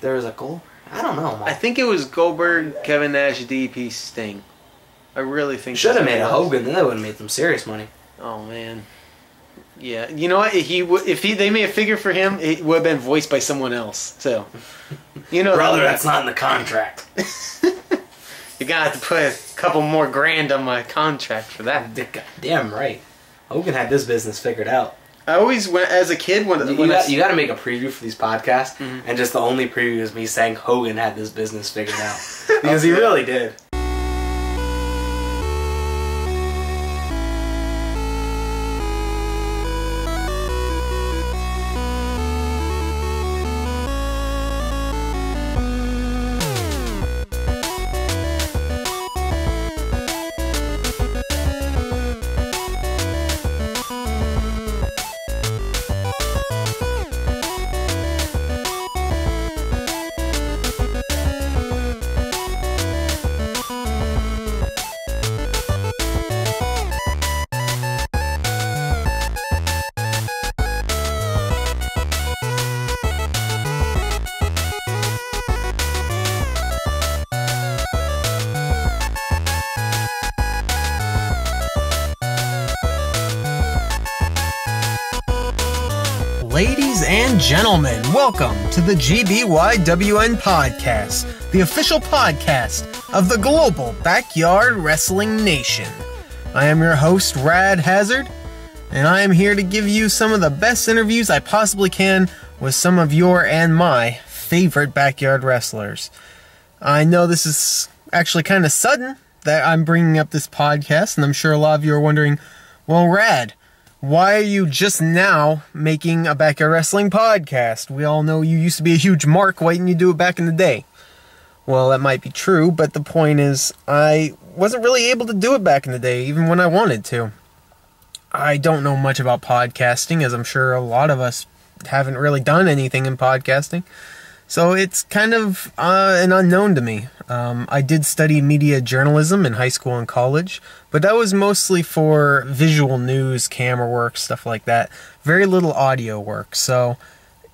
There was a I don't know. I think it was Goldberg, Kevin Nash, DDP, Sting. I really think should have made a Hogan. Then they would have made some serious money. Oh man. Yeah, you know what? They made a figure for him, it would have been voiced by someone else. So, brother, that's not in the contract. You're gonna have to put a couple more grand on my contract for that. Damn right. Hogan had this business figured out. I always went as a kid when you got to make a preview for these podcasts, and just the only preview is me saying Hogan had this business figured out because he really did. Ladies and gentlemen, welcome to the GBYWN Podcast, the official podcast of the global backyard wrestling nation. I am your host, Rad Hazard, and I am here to give you some of the best interviews I possibly can with some of your and my favorite backyard wrestlers. I know this is actually kind of sudden that I'm bringing up this podcast, and I'm sure a lot of you are wondering, well, Rad, why are you just now making a backyard wrestling podcast? We all know you used to be a huge mark. Why didn't you do it back in the day? Well, that might be true, but the point is, I wasn't really able to do it back in the day, even when I wanted to. I don't know much about podcasting, as I'm sure a lot of us haven't really done anything in podcasting. So it's kind of an unknown to me. I did study media journalism in high school and college, but that was mostly for visual news, camera work, stuff like that. Very little audio work. So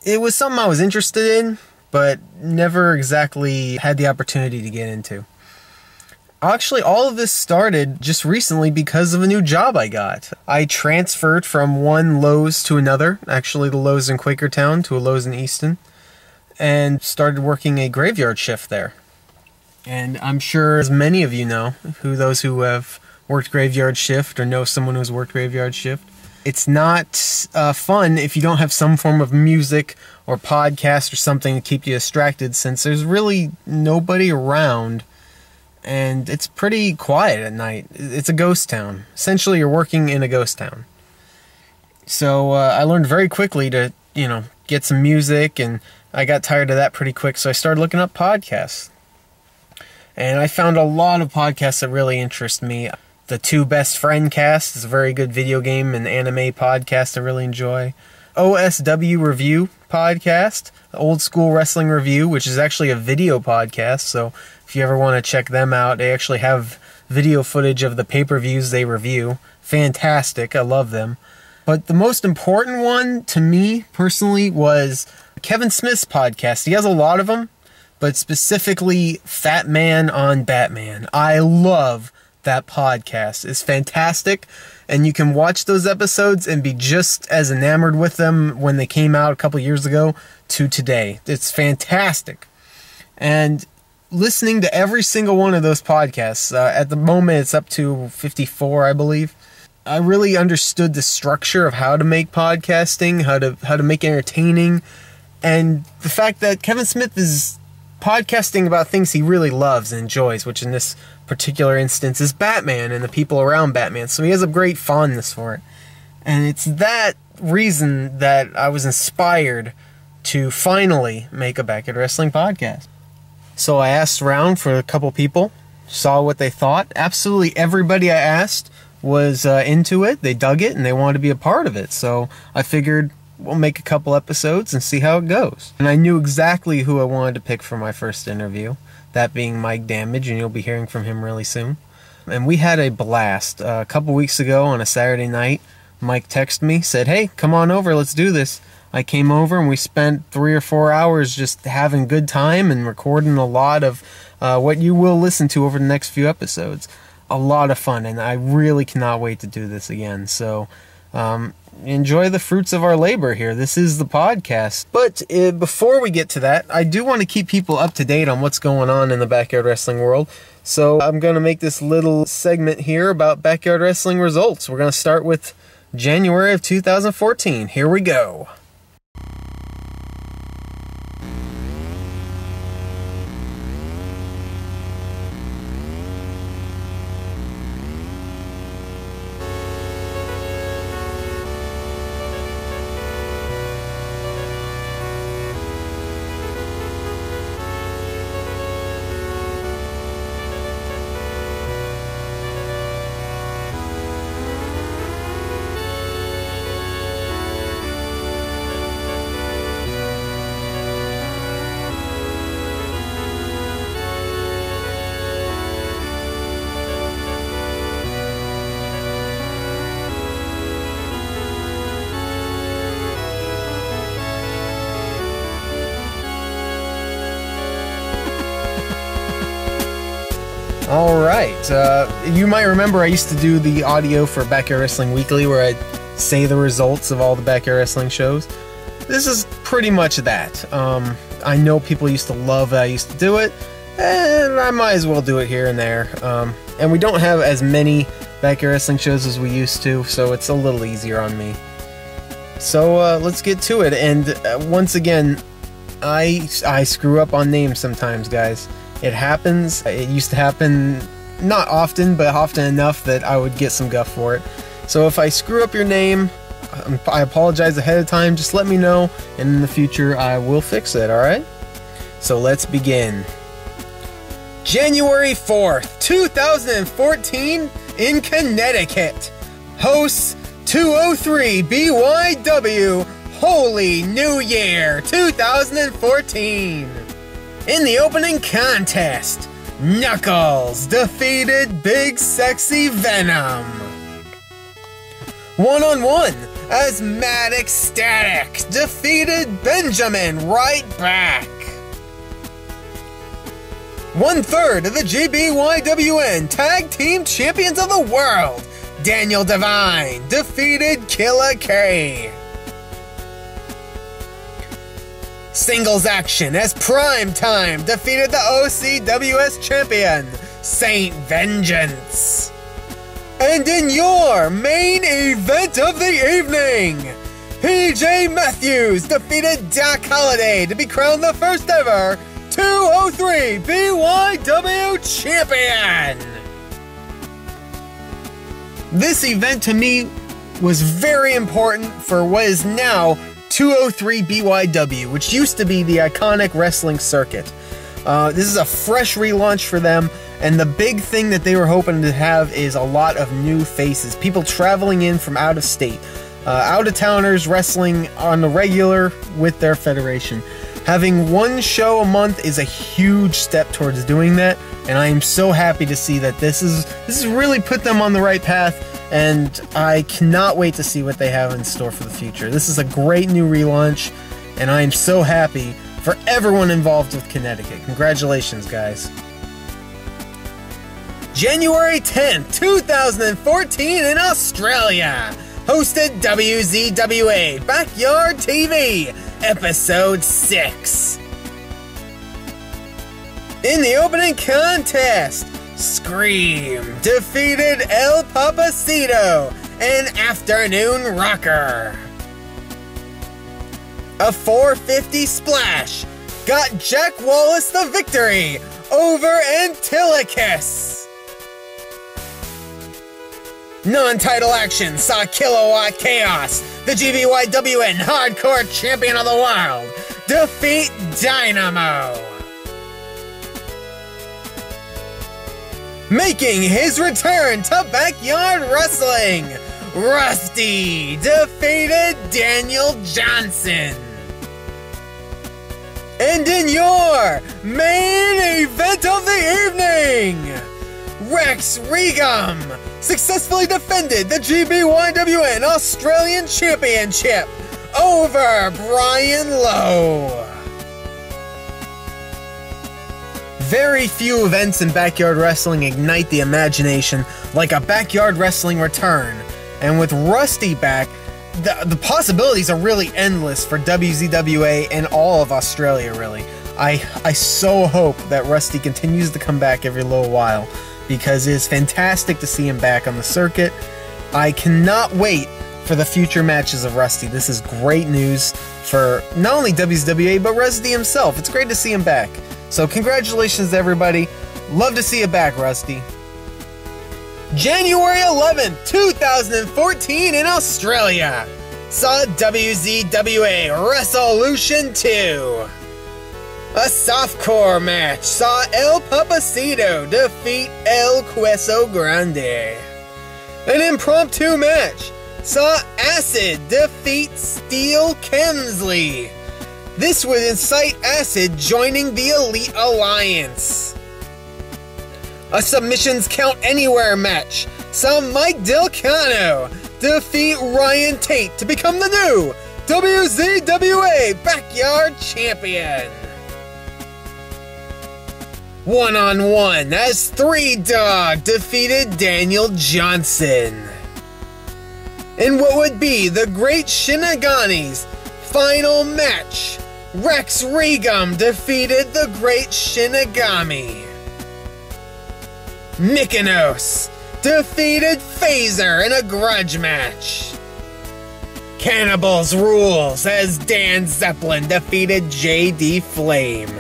it was something I was interested in, but never exactly had the opportunity to get into. Actually, all of this started just recently because of a new job I got. I transferred from one Lowe's to another, actually the Lowe's in Quakertown to a Lowe's in Easton, and started working a graveyard shift there. And I'm sure as many of you know, those who have worked graveyard shift or know someone who's worked graveyard shift, it's not fun if you don't have some form of music or podcast or something to keep you distracted, since there's really nobody around and it's pretty quiet at night. It's a ghost town. Essentially, you're working in a ghost town. So I learned very quickly to, get some music, and I got tired of that pretty quick, so I started looking up podcasts. And I found a lot of podcasts that really interest me. The Two Best Friend Cast is a very good video game and anime podcast I really enjoy. OSW Review Podcast, Old School Wrestling Review, which is actually a video podcast, so if you ever want to check them out, they actually have video footage of the pay-per-views they review. Fantastic, I love them. But the most important one to me personally was Kevin Smith's podcast. He has a lot of them, but specifically Fat Man on Batman. I love that podcast. It's fantastic, and you can watch those episodes and be just as enamored with them when they came out a couple years ago to today. It's fantastic. And listening to every single one of those podcasts, at the moment it's up to 54, I believe. I really understood the structure of how to make podcasting, how to make it entertaining, and the fact that Kevin Smith is podcasting about things he really loves and enjoys, which in this particular instance is Batman and the people around Batman. So he has a great fondness for it. And it's that reason that I was inspired to finally make a backyard wrestling podcast. So I asked around for a couple people, saw what they thought. Absolutely everybody I asked was into it. They dug it and they wanted to be a part of it. So I figured we'll make a couple episodes and see how it goes. And I knew exactly who I wanted to pick for my first interview, that being Mike Damage, and you'll be hearing from him really soon. And we had a blast. A couple weeks ago on a Saturday night, Mike texted me, said, "Hey, come on over, let's do this." I came over and we spent 3 or 4 hours just having a good time and recording a lot of what you will listen to over the next few episodes. A lot of fun, and I really cannot wait to do this again. So enjoy the fruits of our labor here. This is the podcast. But before we get to that, I do want to keep people up to date on what's going on in the backyard wrestling world. So I'm going to make this little segment here about backyard wrestling results. We're going to start with January of 2014. Here we go. Alright, you might remember I used to do the audio for Backyard Wrestling Weekly where I'd say the results of all the backyard wrestling shows. This is pretty much that. I know people used to love that I used to do it, and I might as well do it here and there. And we don't have as many backyard wrestling shows as we used to, so it's a little easier on me. So let's get to it, and once again, I screw up on names sometimes, guys. It happens. It used to happen not often, but often enough that I would get some guff for it. So if I screw up your name, I apologize ahead of time. Just let me know, and in the future I will fix it, alright? So let's begin. January 4th, 2014 in Connecticut. Hosts 203 BYW Holy New Year 2014. In the opening contest, Knuckles defeated Big Sexy Venom. 1-on-1, Asthmatic Static defeated Benjamin Right Back. 1/3 of the GBYWN Tag Team Champions of the World, Daniel Devine defeated Killer K. Singles action as Prime Time defeated the OCWS champion, Saint Vengeance. And in your main event of the evening, PJ Matthews defeated Doc Holliday to be crowned the first ever 203 BYW champion. This event to me was very important for what is now 203 BYW, which used to be the iconic wrestling circuit. This is a fresh relaunch for them, and the big thing that they were hoping to have is a lot of new faces, people traveling in from out of state, out-of-towners wrestling on the regular with their federation. Having one show a month is a huge step towards doing that, and I am so happy to see that this has really put them on the right path, and I cannot wait to see what they have in store for the future. This is a great new relaunch, and I am so happy for everyone involved with Connecticut. Congratulations, guys. January 10th, 2014 in Australia. Hosted WZWA Backyard TV, Episode 6. In the opening contest, Scream defeated El Papacito, an afternoon rocker. A 450 splash got Jack Wallace the victory over Antilochus. Non-title action saw Kilowatt Chaos, the GBYWN Hardcore Champion of the World, defeat Dynamo. Making his return to Backyard Wrestling, Rusty defeated Daniel Johnson. And in your main event of the evening, Rex Regum successfully defended the GBYWN Australian Championship over Brian Lowe. Very few events in backyard wrestling ignite the imagination like a backyard wrestling return. And with Rusty back, the possibilities are really endless for WZWA and all of Australia, really. I so hope that Rusty continues to come back every little while, because it is fantastic to see him back on the circuit. I cannot wait for the future matches of Rusty. This is great news for not only WZWA, but Rusty himself. It's great to see him back. So congratulations to everybody. Love to see you back, Rusty. January 11th, 2014 in Australia saw WZWA Resolution 2. A softcore match saw El Papacito defeat El Queso Grande. An impromptu match saw Acid defeat Steel Kemsley. This would incite Acid joining the Elite Alliance. A submissions count anywhere match saw Mike Del Cano defeat Ryan Tate to become the new WZWA Backyard Champion. One-on-one as Three Dog defeated Daniel Johnson. In what would be the Great Shinagani's final match, Rex Regum defeated the Great Shinigami. Mykonos defeated Phaser in a grudge match. Cannibals rules as Dan Zeppelin defeated JD Flame.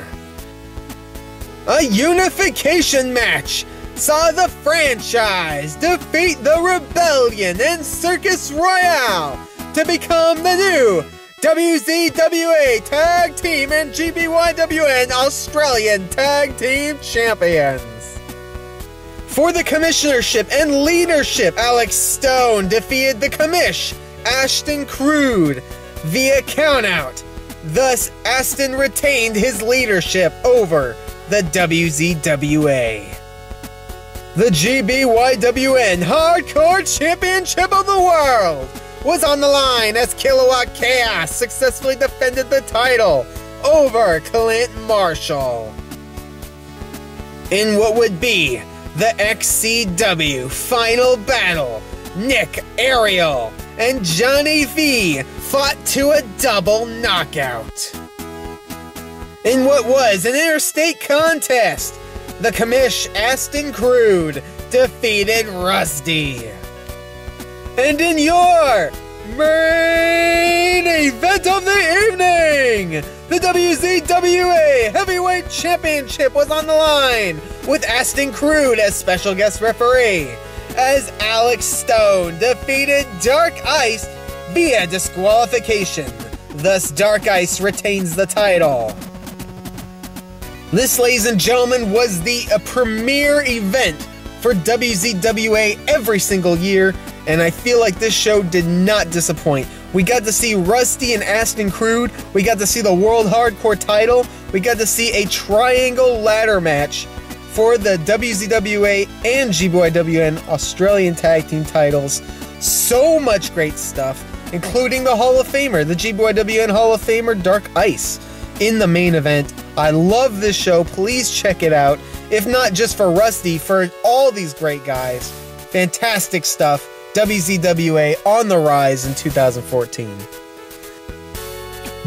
A unification match saw the franchise defeat the Rebellion and Circus Royale to become the new WZWA Tag Team and GBYWN Australian Tag Team Champions. For the commissionership and leadership, Alex Stone defeated the commish, Ashton Crude, via countout. Thus, Aston retained his leadership over the WZWA. The GBYWN Hardcore Championship of the World was on the line as Kilowatt Chaos successfully defended the title over Clint Marshall. In what would be the XCW Final Battle, Nick, Ariel, and Johnny V fought to a double knockout. In what was an interstate contest, the commish Aston Crude defeated Rusty. And in your main event of the evening, the WZWA Heavyweight Championship was on the line, with Aston Crude as special guest referee, as Alex Stone defeated Dark Ice via disqualification. Thus, Dark Ice retains the title. This, ladies and gentlemen, was the premier event for WZWA every single year, and I feel like this show did not disappoint. We got to see Rusty and Aston Crude, we got to see the World Hardcore title, we got to see a triangle ladder match for the WZWA and GBYWN Australian Tag Team titles. So much great stuff, including the Hall of Famer, the GBYWN Hall of Famer Dark Ice, in the main event. I love this show. Please check it out. If not just for Rusty, for all these great guys. Fantastic stuff. WZWA on the rise in 2014.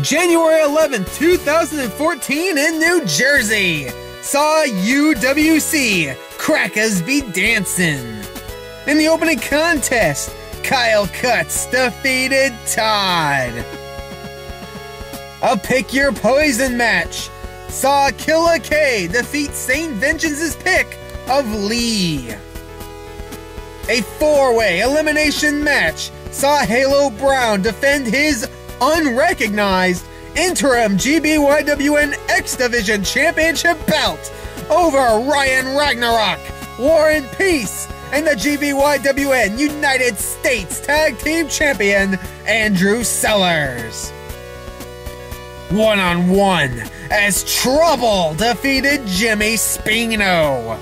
January 11th, 2014 in New Jersey saw UWC Crackers be dancing. In the opening contest, Kyle Cutts defeated Todd. A Pick Your Poison match saw Killa K defeat Saint Vengeance's pick of Lee. A four-way elimination match saw Halo Brown defend his unrecognized interim GBYWN X Division Championship belt over Ryan Ragnarok, Warren Peace, and the GBYWN United States Tag Team Champion Andrew Sellers. One-on-one as Trouble defeated Jimmy Spino.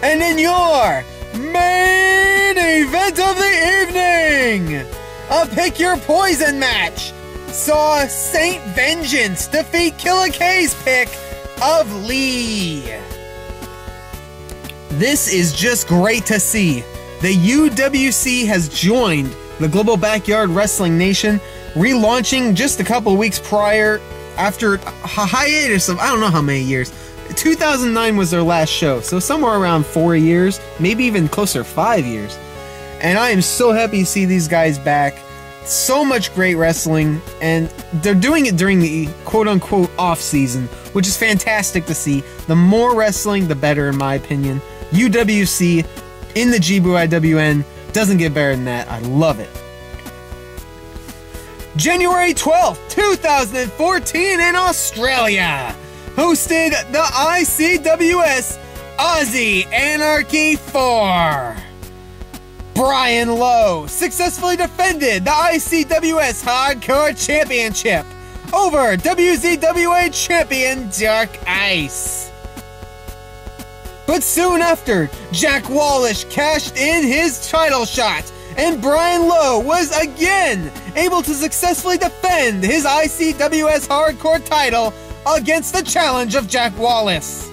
And in your main event of the evening, a Pick Your Poison match saw Saint Vengeance defeat Killer K's pick of Lee. This is just great to see. The UWC has joined the Global Backyard Wrestling Nation, relaunching just a couple of weeks prior after a hiatus of I don't know how many years. 2009 was their last show, so somewhere around 4 years, maybe even closer to 5 years. And I am so happy to see these guys back. So much great wrestling, and they're doing it during the quote-unquote off-season, which is fantastic to see. The more wrestling, the better, in my opinion. UWC in the GBYWN doesn't get better than that. I love it. January 12th, 2014 in Australia, hosted the ICWS Aussie Anarchy 4. Brian Lowe successfully defended the ICWS Hardcore Championship over WZWA champion Dark Ice. But soon after, Jack Wallace cashed in his title shot, and Brian Lowe was again able to successfully defend his ICWS Hardcore title against the challenge of Jack Wallace.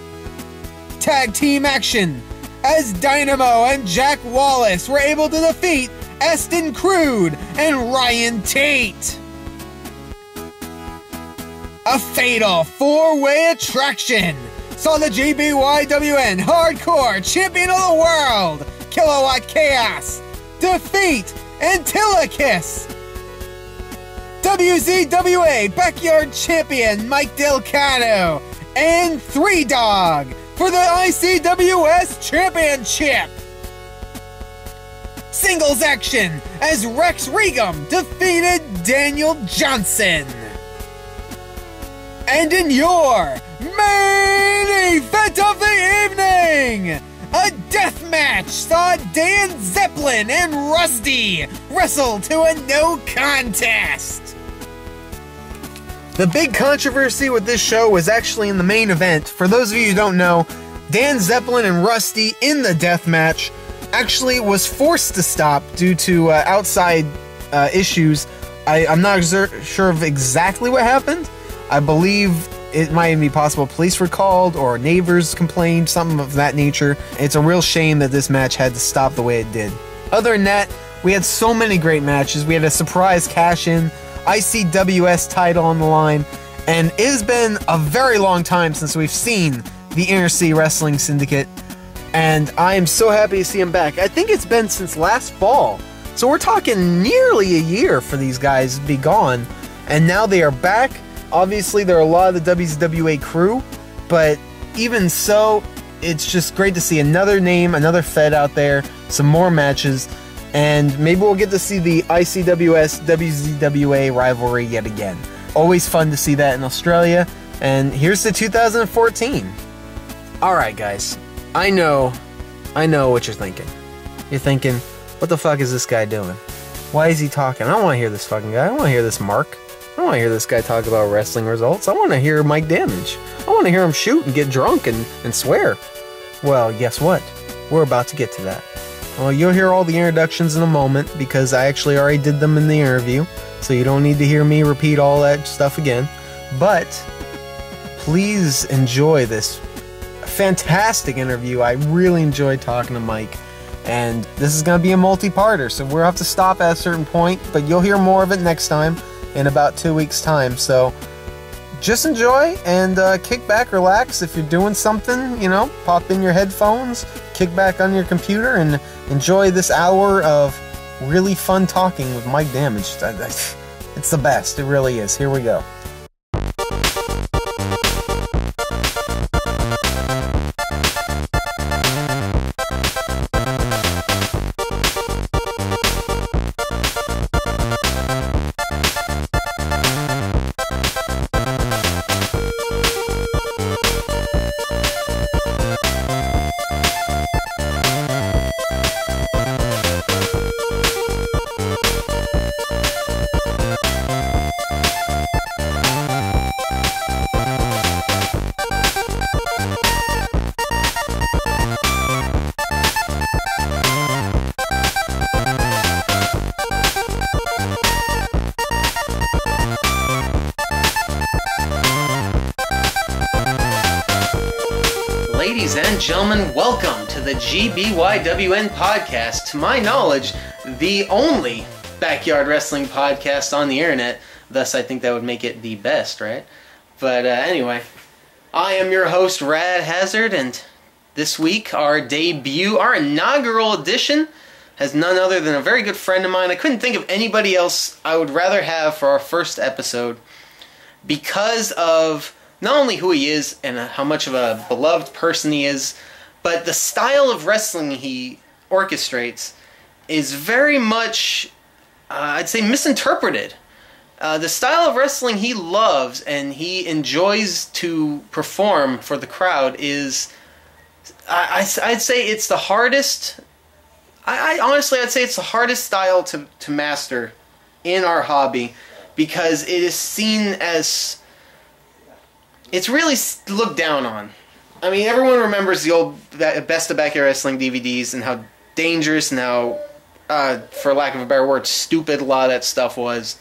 Tag team action, as Dynamo and Jack Wallace were able to defeat Aston Crude and Ryan Tate. A fatal four-way attraction saw the GBYWN Hardcore Champion of the World, Kilowatt Chaos, defeat Antilochus, WZWA Backyard Champion Mike Delcado, and Three Dog for the ICWS Championship. Singles action as Rex Regum defeated Daniel Johnson. And in your main event of the evening, a death match saw Dan Zeppelin and Rusty wrestle to a no contest. The big controversy with this show was actually in the main event. For those of you who don't know, Dan Zeppelin and Rusty in the death match actually was forced to stop due to outside issues. I'm not sure of exactly what happened. I believe it might be possible police were called or neighbors complained, something of that nature. It's a real shame that this match had to stop the way it did. Other than that, we had so many great matches. We had a surprise cash-in, ICWS title on the line, and it has been a very long time since we've seen the Inner City Wrestling Syndicate, and I am so happy to see them back. I think it's been since last fall, so we're talking nearly a year for these guys to be gone, and now they are back. Obviously, there are a lot of the WCWA crew, but even so, it's just great to see another name, another Fed out there, some more matches, and maybe we'll get to see the ICWS WZWA rivalry yet again. Always fun to see that in Australia, and here's to 2014. Alright guys, I know what you're thinking. You're thinking, what the fuck is this guy doing? Why is he talking? I don't want to hear this fucking guy. I don't want to hear this Mark. I don't want to hear this guy talk about wrestling results. I want to hear Mike Damage. I want to hear him shoot and get drunk and swear. Well, guess what? We're about to get to that. Well, you'll hear all the introductions in a moment because I actually already did them in the interview, so you don't need to hear me repeat all that stuff again. But please enjoy this fantastic interview. I really enjoyed talking to Mike, and this is going to be a multi-parter, so we'll have to stop at a certain point, but you'll hear more of it next time in about 2 weeks' time. So just enjoy and kick back, relax. If you're doing something, pop in your headphones, kick back on your computer, and enjoy this hour of really fun talking with Mike Damage. It's the best. It really is. Here we go. Ladies and gentlemen, welcome to the GBYWN Podcast. To my knowledge, the only backyard wrestling podcast on the internet. Thus, I think that would make it the best, right? But anyway, I am your host, Rad Hazard, and this week, our inaugural edition, has none other than a very good friend of mine. I couldn't think of anybody else I would rather have for our first episode because of not only who he is and how much of a beloved person he is, but the style of wrestling he orchestrates is very much, I'd say, misinterpreted. The style of wrestling he loves and he enjoys to perform for the crowd is, I'd say it's the hardest, honestly, I'd say it's the hardest style to master in our hobby because it is seen as, it's really looked down on. I mean, everyone remembers the old Best of Backyard Wrestling DVDs and how dangerous and how, for lack of a better word, stupid a lot of that stuff was.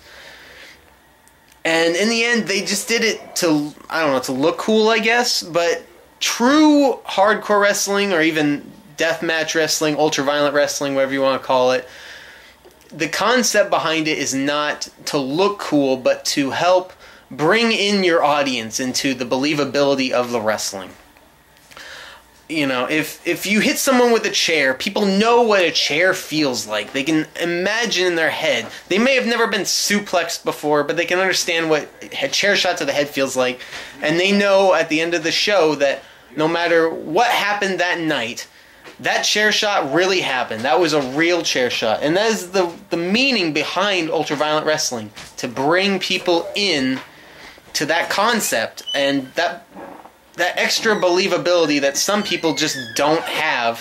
And in the end, they just did it to, I don't know, to look cool, I guess. But true hardcore wrestling, or even deathmatch wrestling, ultra-violent wrestling, whatever you want to call it, the concept behind it is not to look cool, but to help bring in your audience into the believability of the wrestling. You know, if you hit someone with a chair, people know what a chair feels like. They can imagine in their head. They may have never been suplexed before, but they can understand what a chair shot to the head feels like. And they know at the end of the show that no matter what happened that night, that chair shot really happened. That was a real chair shot. And that is the meaning behind ultraviolent wrestling, to bring people in to that concept and that extra believability that some people just don't have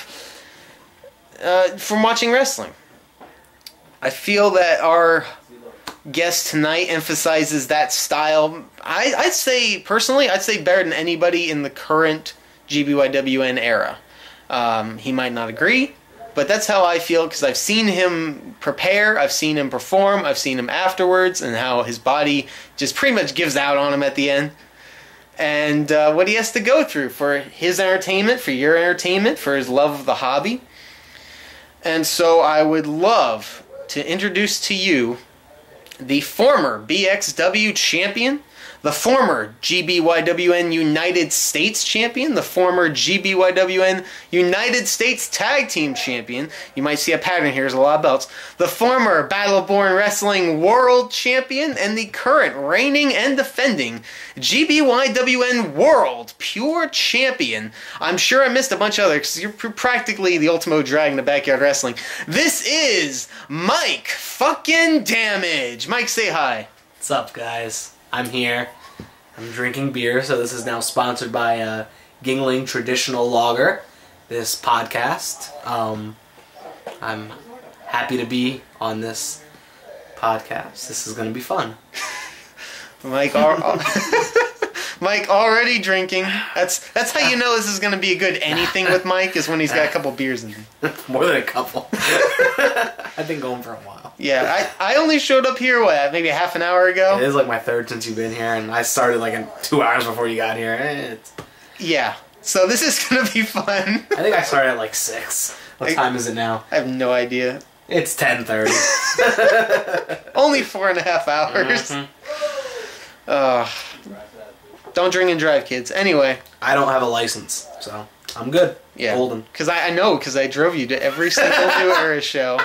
from watching wrestling. I feel that our guest tonight emphasizes that style. I'd say, personally, I'd say better than anybody in the current GBYWN era. He might not agree, but that's how I feel because I've seen him prepare, I've seen him perform, I've seen him afterwards, and how his body just pretty much gives out on him at the end. And what he has to go through for his entertainment, for your entertainment, for his love of the hobby. And so I would love to introduce to you the former BXW champion, the former GBYWN United States champion, the former GBYWN United States Tag Team champion. You might see a pattern here, there's a lot of belts. The former Battleborn Wrestling World Champion and the current reigning and defending GBYWN World Pure Champion. I'm sure I missed a bunch of others because you're practically the Ultimo Dragon of Backyard Wrestling. This is Mike fucking Damage. Mike, say hi. What's up, guys? I'm here. I'm drinking beer, so this is now sponsored by Gingling Traditional Lager, this podcast. I'm happy to be on this podcast. This is going to be fun. Mike already drinking. That's how you know this is going to be a good anything with Mike, is when he's got a couple beers in him. More than a couple. I've been going for a while. Yeah, I only showed up here, maybe a half an hour ago? It is like my third since you've been here, and I started like in 2 hours before you got here. Yeah, so this is going to be fun. I think I started at like 6. What time is it now? I have no idea. It's 10:30. Only 4.5 hours. Mm-hmm. Don't drink and drive, kids. Anyway. I don't have a license, so I'm good. Yeah. Golden. Because I know, because I drove you to every single New Era show.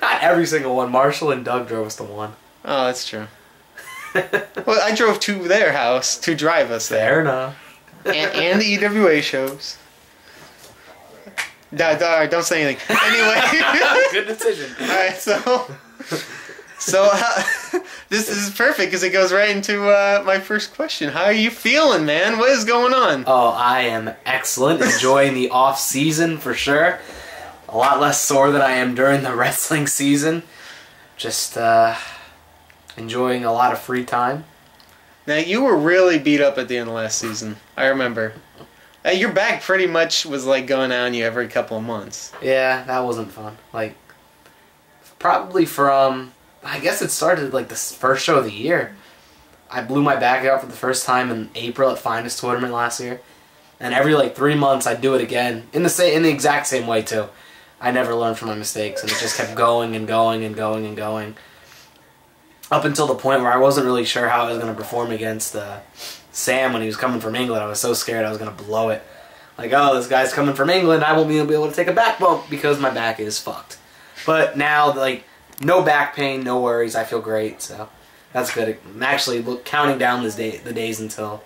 Not every single one. Marshall and Doug drove us to one. Oh, that's true. Well, I drove to their house to drive us there. Fair enough. And the EWA shows. Don't say anything. Anyway. Good decision. Alright, so this is perfect because it goes right into my first question. How are you feeling, man? What is going on? Oh, I am excellent. Enjoying the off season for sure. A lot less sore than I am during the wrestling season. Just enjoying a lot of free time. Now, you were really beat up at the end of last season. I remember. Your back pretty much was like going on you every couple of months. Yeah, that wasn't fun. Like, probably from, I guess it started like the first show of the year. I blew my back out for the first time in April at Finest Tournament last year. And every like 3 months I'd do it again in the exact same way too. I never learned from my mistakes, and it just kept going and going and going and going. Up until the point where I wasn't really sure how I was going to perform against Sam when he was coming from England. I was so scared I was going to blow it. Like, oh, this guy's coming from England, I won't be able to take a back bump because my back is fucked. But now, like, no back pain, no worries, I feel great, so that's good. I'm actually counting down the days until,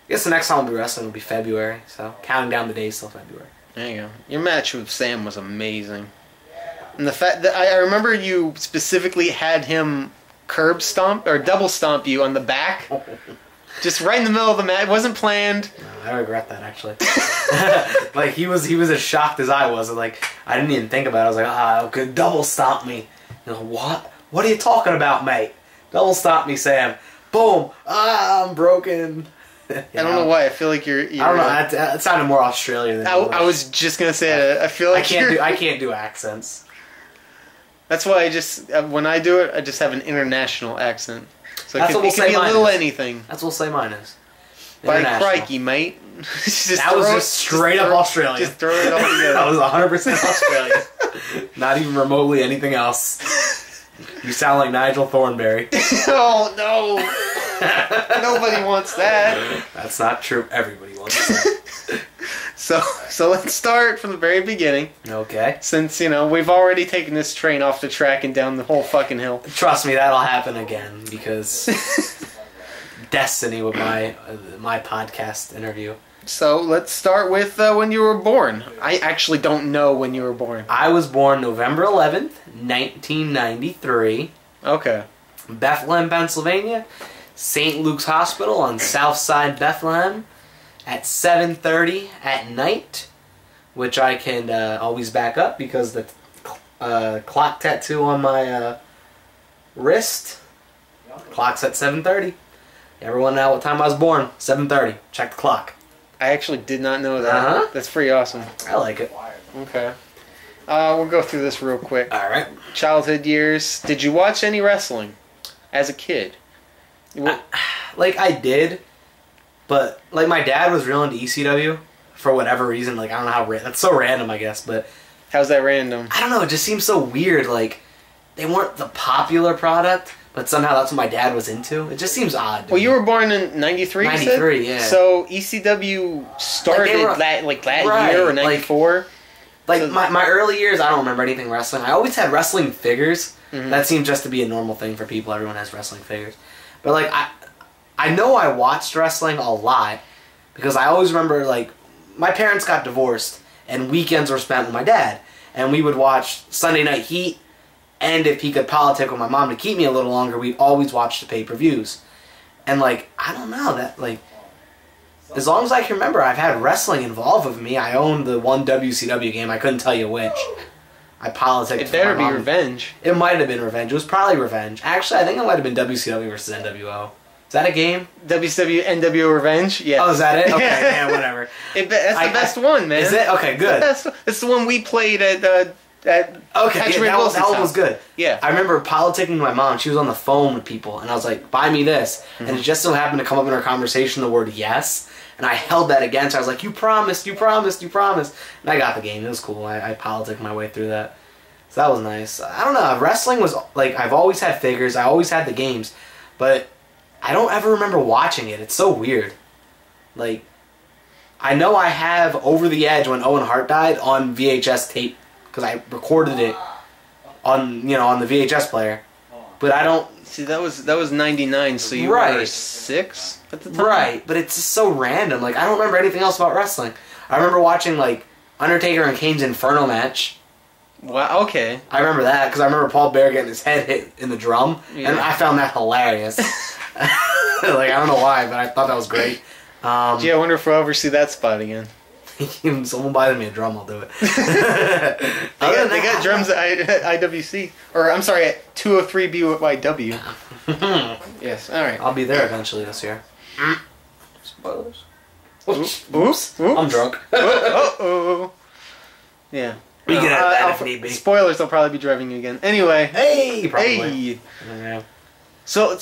I guess the next time I'll be wrestling will be February, so counting down the days till February. There you go. Your match with Sam was amazing. And the fact that I remember you specifically had him curb stomp, or double stomp you on the back. Just right in the middle of the match. It wasn't planned. No, I regret that, actually. Like, he was as shocked as I was. Like, I didn't even think about it. I was like, okay, double stomp me. You know, what? What are you talking about, mate? Double stomp me, Sam. Boom. I'm broken. I don't know why. I feel like you're I don't know. It sounded more Australian than I was just going to say it. I feel like I can't do accents. That's why I just, when I do it, I just have an international accent. So it can be a little anything. That's what we'll say mine is. By crikey, mate. That was just straight up Australian. Just throw it all together. That was 100% Australian. Not even remotely anything else. You sound like Nigel Thornberry. Oh, no. Nobody wants that. That's not true. Everybody wants that. So let's start from the very beginning. Okay. Since, we've already taken this train off the track and down the whole fucking hill. Trust me, that'll happen again, because destiny with my podcast interview. So let's start with when you were born. I actually don't know when you were born. I was born November 11th, 1993. Okay. Bethlehem, Pennsylvania. St. Luke's Hospital on South Side Bethlehem. At 7:30 at night, which I can always back up because the clock tattoo on my wrist, clock's at 7:30. Everyone know what time I was born? 7:30. Check the clock. I actually did not know that. That's pretty awesome. I like it. Okay. We'll go through this real quick. All right. Childhood years. Did you watch any wrestling as a kid? I did. But, like, my dad was real into ECW for whatever reason. Like, I don't know how... That's so random, I guess, but... How's that random? I don't know. It just seems so weird. Like, they weren't the popular product, but somehow that's what my dad was into. It just seems odd. Well, you were born in 93, 93, yeah. So, ECW started that year, or 94? My early years, I don't remember anything wrestling. I always had wrestling figures. Mm-hmm. That seemed just to be a normal thing for people. Everyone has wrestling figures. But, like, I know I watched wrestling a lot because I always remember, like, my parents got divorced and weekends were spent with my dad. And we would watch Sunday Night Heat, and if he could politic with my mom to keep me a little longer, we'd always watch the pay-per-views. And, like, I don't know, that, like, as long as I can remember, I've had wrestling involved with me. I owned the one WCW game. I couldn't tell you which. I politicked. It better be Revenge. It might have been Revenge. It was probably Revenge. Actually, I think it might have been WCW versus NWO. Is that a game? WCW NWO Revenge? Yeah. Oh, is that it? Okay, yeah, whatever. That's the best one, man. Is it? Okay, good. It's the one we played at okay, yeah, that one was good. Yeah. I remember politicking with my mom. She was on the phone with people, and I was like, buy me this. Mm-hmm. And it just so happened to come up in our conversation the word yes. And I held that against her. I was like, you promised, you promised, you promised. And I got the game. It was cool. I politicked my way through that. So that was nice. I don't know. Wrestling was, like, I've always had figures. I always had the games. But I don't ever remember watching it. It's so weird. Like, I know I have Over the Edge when Owen Hart died on VHS tape because I recorded it on the VHS player. But I don't... See, that was 99, so you were 6 at the time? Right, but it's just so random. Like, I don't remember anything else about wrestling. I remember watching, like, Undertaker and Kane's Inferno match. Wow, okay. I remember that because I remember Paul Bear getting his head hit in the drum, and I found that hilarious. Like, I don't know why, but I thought that was great. Gee, I wonder if we'll ever see that spot again. Someone buys me a drum, I'll do it. they got drums at IWC. Or, I'm sorry, at 203 BYW. Yes, alright. I'll be there eventually this year. Spoilers. Oops. I'm drunk. Uh-oh. Yeah. We can have that if need be. Spoilers, they'll probably be driving you again. Anyway. Hey! Probably. Hey! Yeah. So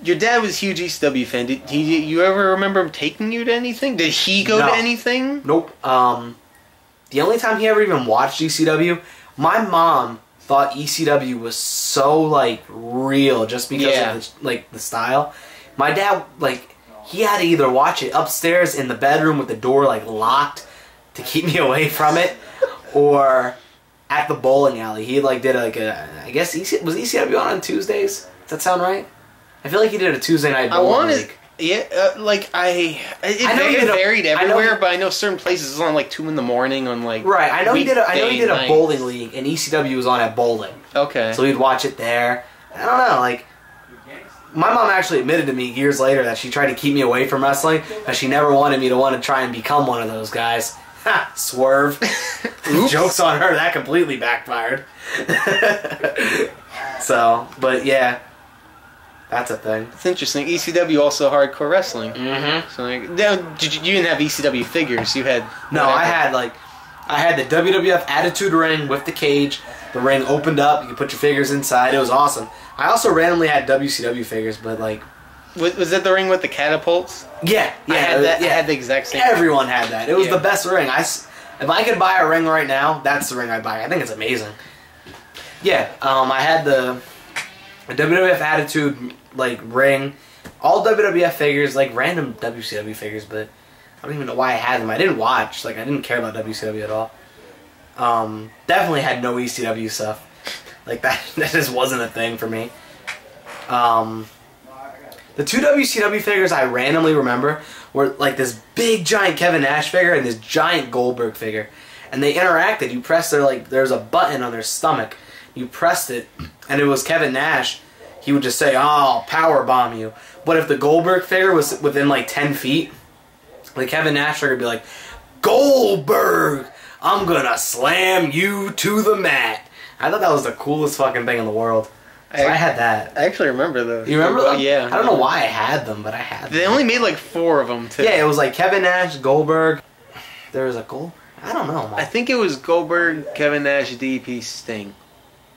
your dad was a huge ECW fan. Did you ever remember him taking you to anything? Did he go to anything? Nope. The only time he ever even watched ECW, my mom thought ECW was so like real just because of the style. My dad he had to either watch it upstairs in the bedroom with the door like locked to keep me away from it, or at the bowling alley. He did I guess was ECW on Tuesdays? Does that sound right? I feel like he did a Tuesday night bowling league. Yeah, it varied everywhere, but I know certain places it was on 2 in the morning on right. I know he did a bowling league, and ECW was on at bowling. Okay. So we'd watch it there. I don't know, my mom actually admitted to me years later that she tried to keep me away from wrestling, but she never wanted me to want to try and become one of those guys. Ha! Swerve. Joke's on her. That completely backfired. So, but yeah. That's a thing. It's interesting. ECW also hardcore wrestling. Mm-hmm. So you didn't have ECW figures. You had I had the WWF Attitude Ring with the cage. The ring opened up. You could put your figures inside. It was awesome. I also randomly had WCW figures, but was that the ring with the catapults? Yeah, I had that. Yeah. I had the exact same. Everyone had that. It was the best ring. If I could buy a ring right now, that's the ring I'd buy. I think it's amazing. Yeah, I had the WWF Attitude ring, all WWF figures, random WCW figures, but I don't even know why I had them. I didn't watch, I didn't care about WCW at all. Definitely had no ECW stuff. That just wasn't a thing for me. The 2 WCW figures I randomly remember were this big giant Kevin Nash figure and this giant Goldberg figure. And they interacted. You pressed there's a button on their stomach. You pressed it, and it was Kevin Nash. He would just say, "Oh, power bomb you." But if the Goldberg figure was within 10 feet, the Kevin Nash figure would be like, "Goldberg, I'm gonna slam you to the mat." I thought that was the coolest fucking thing in the world. So I had that. I actually remember those. You remember them? Yeah. I don't know why I had them, but I had them. They only made 4 of them, too. Yeah, it was Kevin Nash, Goldberg. There was a Goldberg? I don't know. I think it was Goldberg, Kevin Nash, DP, Sting.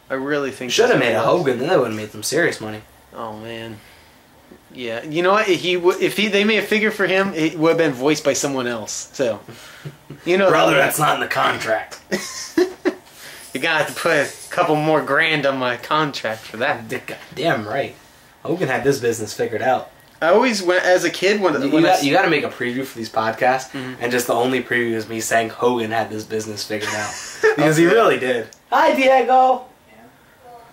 I really think should have made a Hogan, then they would have made some serious money. Oh man, yeah. You know what? They made a figure for him, it would have been voiced by someone else. So, brother, that's not in the contract. You gotta have to put a couple more grand on my contract for that. Damn right. Hogan had this business figured out. I always went as a kid when you got to make a preview for these podcasts, and just the only preview is me saying Hogan had this business figured out because he really did. Hi, Diego.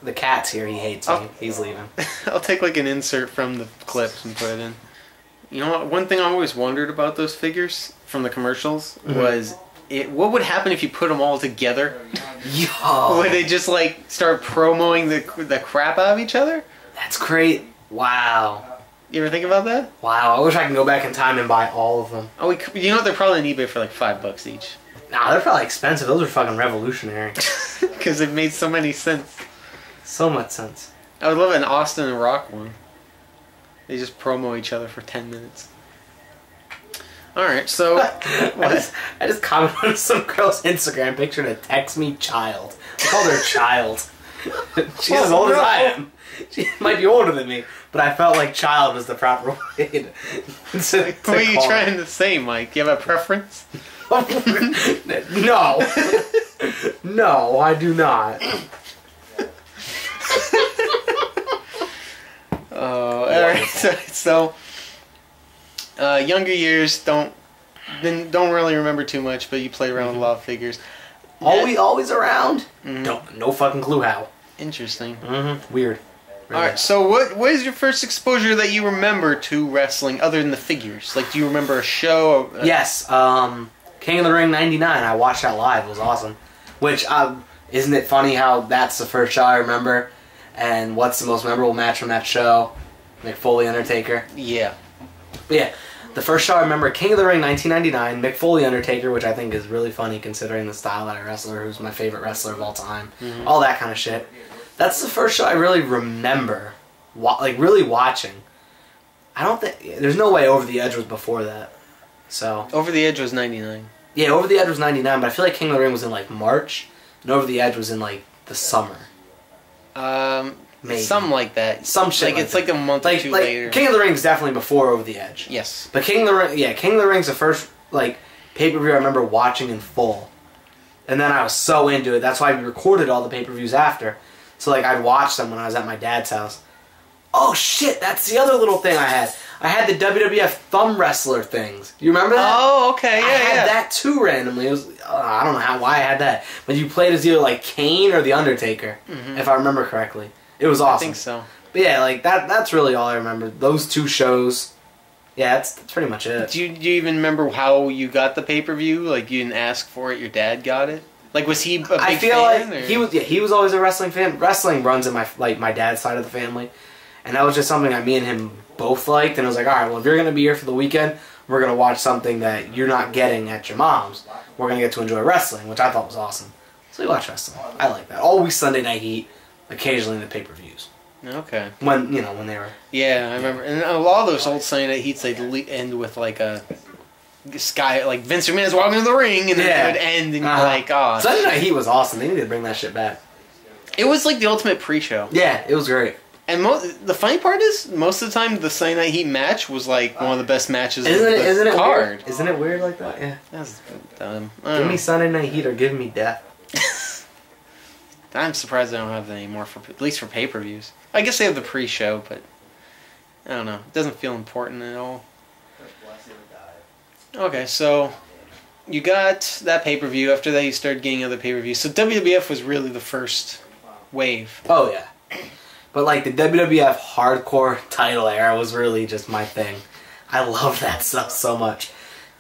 The cat's here. He hates me. He's leaving. I'll take an insert from the clips and put it in. You know what? One thing I always wondered about those figures from the commercials was what would happen if you put them all together? Yo. Would they just start promoting the crap out of each other? That's great. Wow. You ever think about that? Wow. I wish I could go back in time and buy all of them. Oh, they're probably on eBay for $5 each. Nah, they're probably expensive. Those are fucking revolutionary. Because it made so many sense. So much sense. I would love an Austin and Rock one. They just promo each other for 10 minutes. Alright, so... I just commented on some girl's Instagram picture to text me child. I called her child. She's as old as I am. She might be older than me, but I felt like child was the proper way to what are you trying to say, Mike? You have a preference? No. No, I do not. Alright, so younger years don't really remember too much, but you played around with a lot of figures. Always around? No fucking clue how. Interesting. Weird. Really. Alright, so what is your first exposure that you remember to wrestling other than the figures? Do you remember a show? Yes, King of the Ring 99. I watched that live. It was awesome. Which, isn't it funny how that's the first show I remember? And what's the most memorable match from that show? Mick Foley, Undertaker. Yeah. Yeah. The first show I remember, King of the Ring 1999, Mick Foley, Undertaker, which I think is really funny considering the style that I wrestle, who's my favorite wrestler of all time. All that kind of shit. That's the first show I really remember, really watching. I don't think... There's no way Over the Edge was before that. So... Over the Edge was 99. Yeah, Over the Edge was 99, but I feel like King of the Ring was in March, and Over the Edge was in the summer. Maybe. Something like that. Some shit like like it's that. like a month or two later. King of the Ring's definitely before Over the Edge. Yes. But King of the Ring's the first like pay-per-view I remember watching in full. And then I was so into it. That's why we recorded all the pay-per-views after. So like I'd watch them when I was at my dad's house. Oh shit, that's the other little thing I had. I had the WWF thumb wrestler things. You remember that? Oh, okay, yeah, I had that too randomly. It was I don't know why I had that, but you played as either like Kane or the Undertaker, if I remember correctly. It was awesome. I think so. But yeah, like that's really all I remember. Those two shows. Yeah, that's pretty much it. Do you even remember how you got the pay-per-view? Like you didn't ask for it, your dad got it? Like was he a big fan? I feel like he was always a wrestling fan. Wrestling runs in my dad's side of the family. And that was just something that me and him both liked. And I was like, all right, well, if you're going to be here for the weekend, we're going to watch something that you're not getting at your mom's. We're going to get to enjoy wrestling, which I thought was awesome. So we watch wrestling. I like that. Always Sunday Night Heat, occasionally the pay-per-views. Okay. When they were... Yeah, I remember. And a lot of those old Sunday Night Heats, they'd end with like a sky, like Vince McMahon's walking in the ring, and then it would end, and you're like, oh. Sunday Night Heat was awesome. They need to bring that shit back. It was like the ultimate pre-show. Yeah, it was great. And the funny part is, most of the time, the Sunday Night Heat match was like one of the best matches of the card. Weird? Isn't it weird like that? Yeah. That's dumb. Give me Sunday Night Heat or give me death. I'm surprised they don't have that anymore, at least for pay-per-views. I guess they have the pre-show, but I don't know. It doesn't feel important at all. Okay, so you got that pay-per-view. After that, you started getting other pay-per-views. So WWF was really the first wave. Oh, yeah. But, like, the WWF hardcore title era was really just my thing. I love that stuff so much.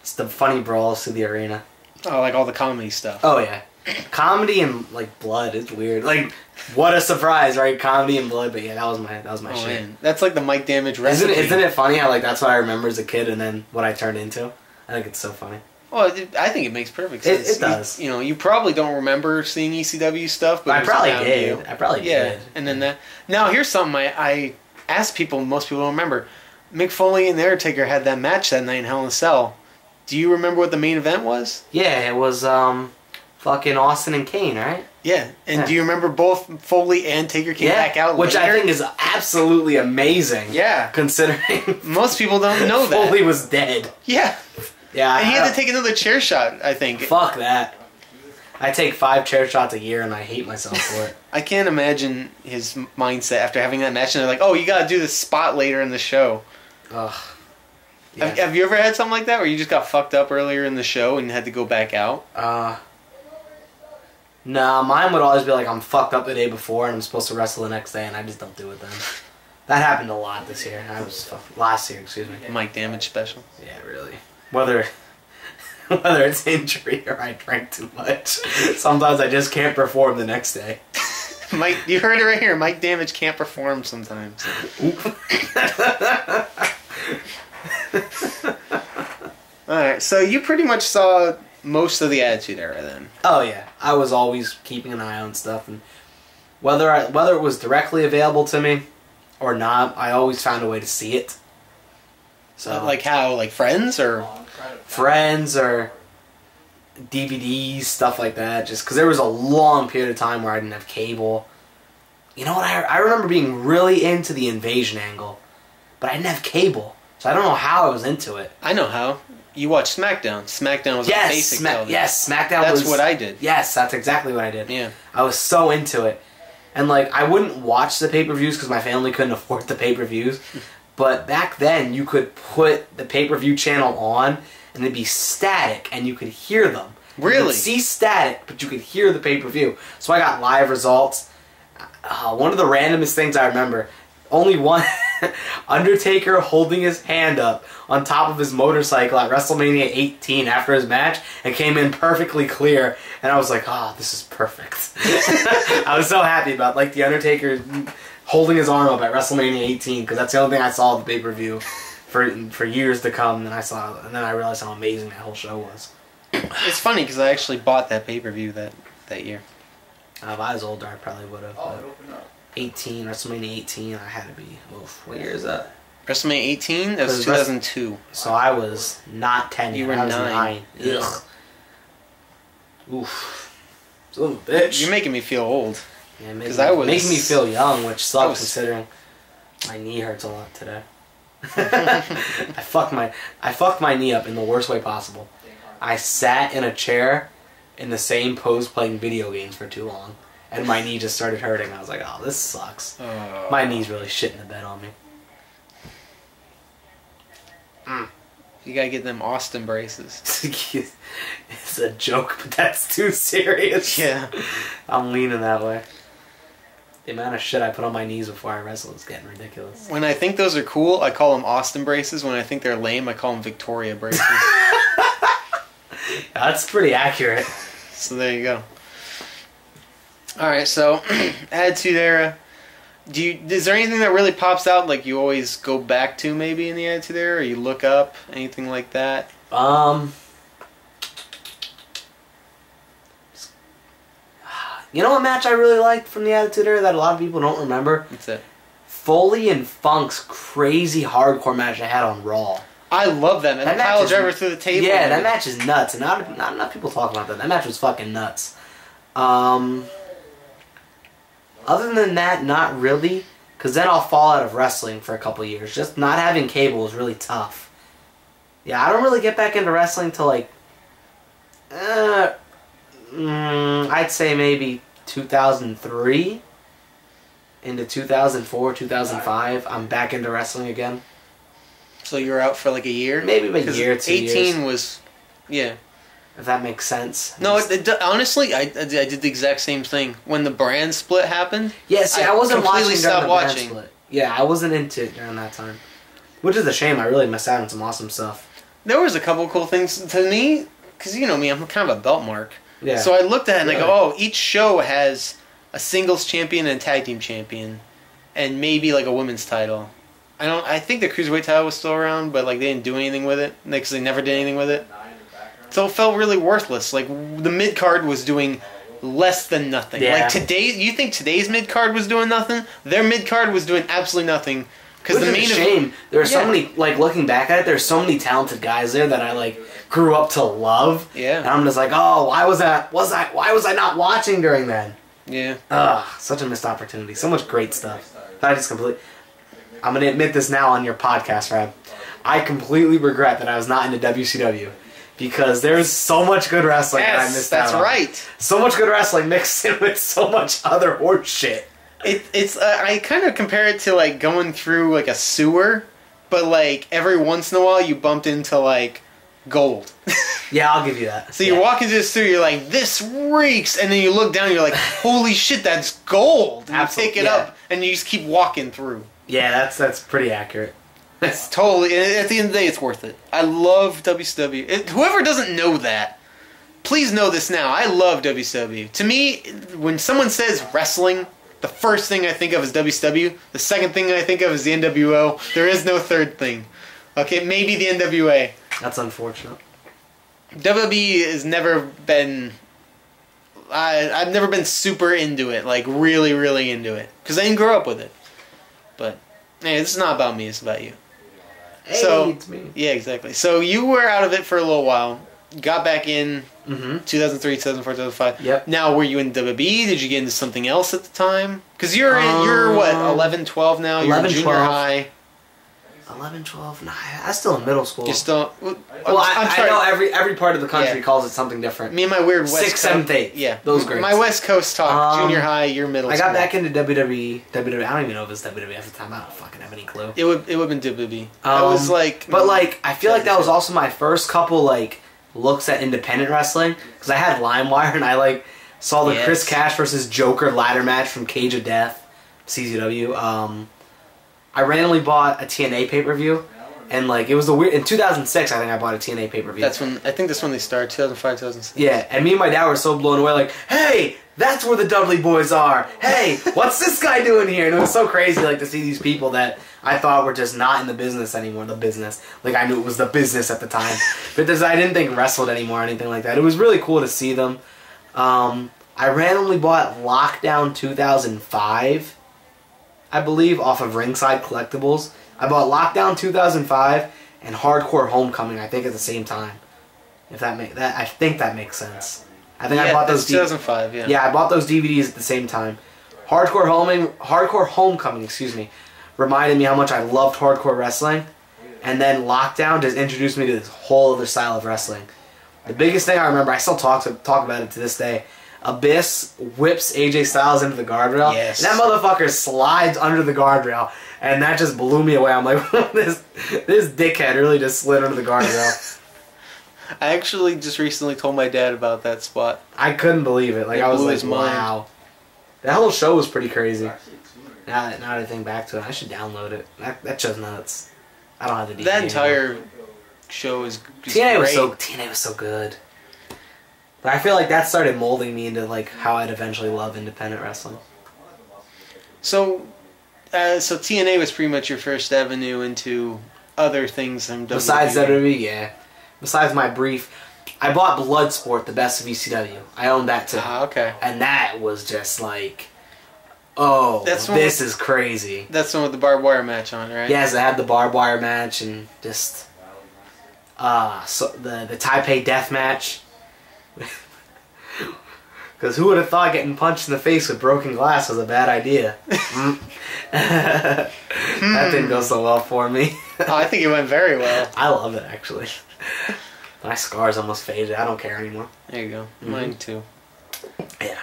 It's the funny brawls through the arena. Oh, like all the comedy stuff. Oh, yeah. Comedy and, like, blood is weird. Like, what a surprise, right? Comedy and blood. But, yeah, that was my shit. Man. That's like the Mike Damage recipe. Isn't it funny how, like, that's what I remember as a kid and then what I turned into? I think it's so funny. Well, I think it makes perfect sense. It does. You probably don't remember seeing ECW stuff, but I probably did. I probably did. And then that. Now here's something I asked people. Most people don't remember. Mick Foley and the Undertaker had that match that night in Hell in a Cell. Do you remember what the main event was? Yeah, it was fucking Austin and Kane, right? Yeah. And do you remember both Foley and Taker came back out which later? I think is absolutely amazing. Yeah. Considering most people don't know that Foley was dead. Yeah. Yeah, and he had to take another chair shot, I think. Fuck that. I take 5 chair shots a year and I hate myself for it. I can't imagine his mindset after having that match and they're like, oh, you gotta do this spot later in the show. Ugh. Yeah. Have you ever had something like that where you just got fucked up earlier in the show and had to go back out? Nah, mine would always be like I'm fucked up the day before and I'm supposed to wrestle the next day and I just don't do it then. That happened a lot this year. Last year, excuse me. Mike Damage special. Yeah, really. Whether it's injury or I drank too much, sometimes I just can't perform the next day. Mike, you heard it right here. Mike Damage can't perform sometimes. Alright, so you pretty much saw most of the Attitude Era then. Oh yeah, I was always keeping an eye on stuff, and whether it was directly available to me or not, I always found a way to see it. So like how? Like Friends or DVDs, stuff like that. Just because there was a long period of time where I didn't have cable. You know what? I remember being really into the Invasion angle, but I didn't have cable, so I don't know how I was into it. I know how. You watched SmackDown. SmackDown was a basic television. Yes, SmackDown was... That's what I did. Yes, that's exactly what I did. Yeah. I was so into it. And, like, I wouldn't watch the pay-per-views because my family couldn't afford the pay-per-views. But back then, you could put the pay-per-view channel on, and it'd be static, and you could hear them. Really? You could see static, but you could hear the pay-per-view. So I got live results. One of the randomest things I remember, only one... Undertaker holding his hand up on top of his motorcycle at WrestleMania 18 after his match, and came in perfectly clear, and I was like, oh, this is perfect. I was so happy about, like, the Undertaker holding his arm up at WrestleMania 18, because that's the only thing I saw of the pay-per-view for years to come, and then I realized how amazing that whole show was. It's funny, because I actually bought that pay-per-view that year. If I was older, I probably would have. 18, WrestleMania 18, I had to be. Oof, what year is that? WrestleMania 18? That was 2002. So I was not 10 You yet. were I was 9. Ugh. Oof. Son of a bitch. You're making me feel old. Yeah, making me feel young, which sucks considering my knee hurts a lot today. I fucked my knee up in the worst way possible. I sat in a chair in the same pose playing video games for too long, and my knee just started hurting. I was like, oh, this sucks. My knee's really shitting the bed on me. You gotta get them Austin braces. It's a joke, but that's too serious. Yeah. I'm leaning that way. The amount of shit I put on my knees before I wrestle is getting ridiculous. When I think those are cool, I call them Austin braces. When I think they're lame, I call them Victoria braces. That's pretty accurate. So there you go. Alright, so Attitude Era. Is there anything that really pops out, like you always go back to maybe in the Attitude Era, or you look up, anything like that? You know what match I really liked from the Attitude Era that a lot of people don't remember? What's that? Foley and Funk's crazy hardcore match I had on Raw. I love that, man. That pile driver through the table. Yeah, that match is nuts, and not enough people talk about that. That match was fucking nuts. Other than that, not really, because then I'll fall out of wrestling for a couple years. Just not having cable is really tough. Yeah, I don't really get back into wrestling till like, I'd say maybe 2003 into 2004, 2005. I'm back into wrestling again. So you were out for like a year? Maybe a year, 2 years. 18 was, yeah. If that makes sense. No, honestly, I did the exact same thing. When the brand split happened, yeah, see, I wasn't completely watching during stopped the brand watching. split. Yeah, I wasn't into it during that time. Which is a shame. I really missed out on some awesome stuff. There was a couple cool things to me, because you know me, I'm kind of a belt mark. Yeah. So I looked at it and I go, oh, each show has a singles champion and a tag team champion, and maybe like a women's title. I think the cruiserweight title was still around, but like they didn't do anything with it because they never did anything with it. So it felt really worthless. Like the mid card was doing less than nothing. Yeah. Like today, you think today's mid card was doing nothing? Their mid card was doing absolutely nothing. Because the main shame. There are so many. Like looking back at it, there's so many talented guys there that I like grew up to love. Yeah. And I'm just like, oh, why was I not watching during then? Yeah. Ugh, such a missed opportunity. So much great stuff. I'm gonna admit this now on your podcast, Rob. I completely regret that I was not into WCW. Because there's so much good wrestling that I missed out on. That's right. So much good wrestling mixed in with so much other horse shit. It's I kind of compare it to like going through like a sewer, but like every once in a while you bumped into like gold. Yeah, I'll give you that. So you walk into the sewer, you're like, this reeks, and then you look down, and you're like, holy shit, that's gold. And you pick it up, and you just keep walking through. Yeah, that's pretty accurate. It's totally, at the end of the day, it's worth it. I love WCW. Whoever doesn't know that, please know this now. I love WCW. To me, when someone says wrestling, the first thing I think of is WCW. The second thing I think of is the NWO. There is no third thing. Okay, maybe the NWA. That's unfortunate. WWE has never been... I've never been super into it. Like, really, really into it. Because I didn't grow up with it. But, hey, this is not about me. It's about you. Hey, So, it's me. yeah, exactly. So you were out of it for a little while. Got back in 2003, 2004, 2005. Yep. Now, were you in WWE? Did you get into something else at the time? Because you're what, 11, 12 now? 11, you're in junior 12. high. 11, 12, nah, I was still in middle school. You're still... Well, I know every part of the country calls it something different. Me and my weird West 6th, 7th, 8th. Yeah. Those grades. My West Coast talk, junior high, you're middle school. I got back into WWE. I don't even know if it was WWE at the time. I don't fucking have any clue. It would have been WWE. I was like... But, like, I feel like that was also my first couple, like, looks at independent wrestling. Because I had LimeWire and I, like, saw the Chris Cash versus Joker ladder match from Cage of Death, CZW. I randomly bought a TNA pay-per-view. And, like, it was the weird... In 2006, I think I bought a TNA pay-per-view. That's when... I think that's when they started, 2005, 2006. Yeah, and me and my dad were so blown away, like, hey, that's where the Dudley Boys are. Hey, what's this guy doing here? And it was so crazy, like, to see these people that I thought were just not in the business anymore, the business. Like, I knew it was the business at the time. But I didn't think wrestled anymore or anything like that. It was really cool to see them. I randomly bought Lockdown 2005, I believe, off of Ringside Collectibles. I bought Lockdown 2005 and Hardcore Homecoming, I think, at the same time. I think that makes sense. I think I bought those 2005, yeah. Yeah, I bought those DVDs at the same time. Hardcore Homecoming, excuse me, reminded me how much I loved hardcore wrestling, and then Lockdown just introduced me to this whole other style of wrestling. The biggest thing I remember, I still talk about it to this day. Abyss whips AJ Styles into the guardrail. Yes. And that motherfucker slides under the guardrail, and that just blew me away. I'm like, this dickhead really just slid under the guardrail. I actually just recently told my dad about that spot. I couldn't believe it. Like, I was blew like, his mind. wow. That whole show was pretty crazy. Now that I think back to it, I should download it. That show's nuts. I don't have the DVD. That entire show is just TNA great. TNA was so good. But I feel like that started molding me into like how I'd eventually love independent wrestling. So TNA was pretty much your first avenue into other things than WWE. Besides WWE, yeah. Besides my brief, I bought Bloodsport, the best of ECW. I owned that too. Ah, okay. And that was just like, oh, this is crazy. That's the one with the barbed wire match on, right? Yes, I had the barbed wire match and just so the Taipei death match. Because who would have thought getting punched in the face with broken glass was a bad idea? That didn't go so well for me. Oh, I think it went very well. I love it, actually. My scars almost faded. I don't care anymore. There you go. Mine too. Yeah.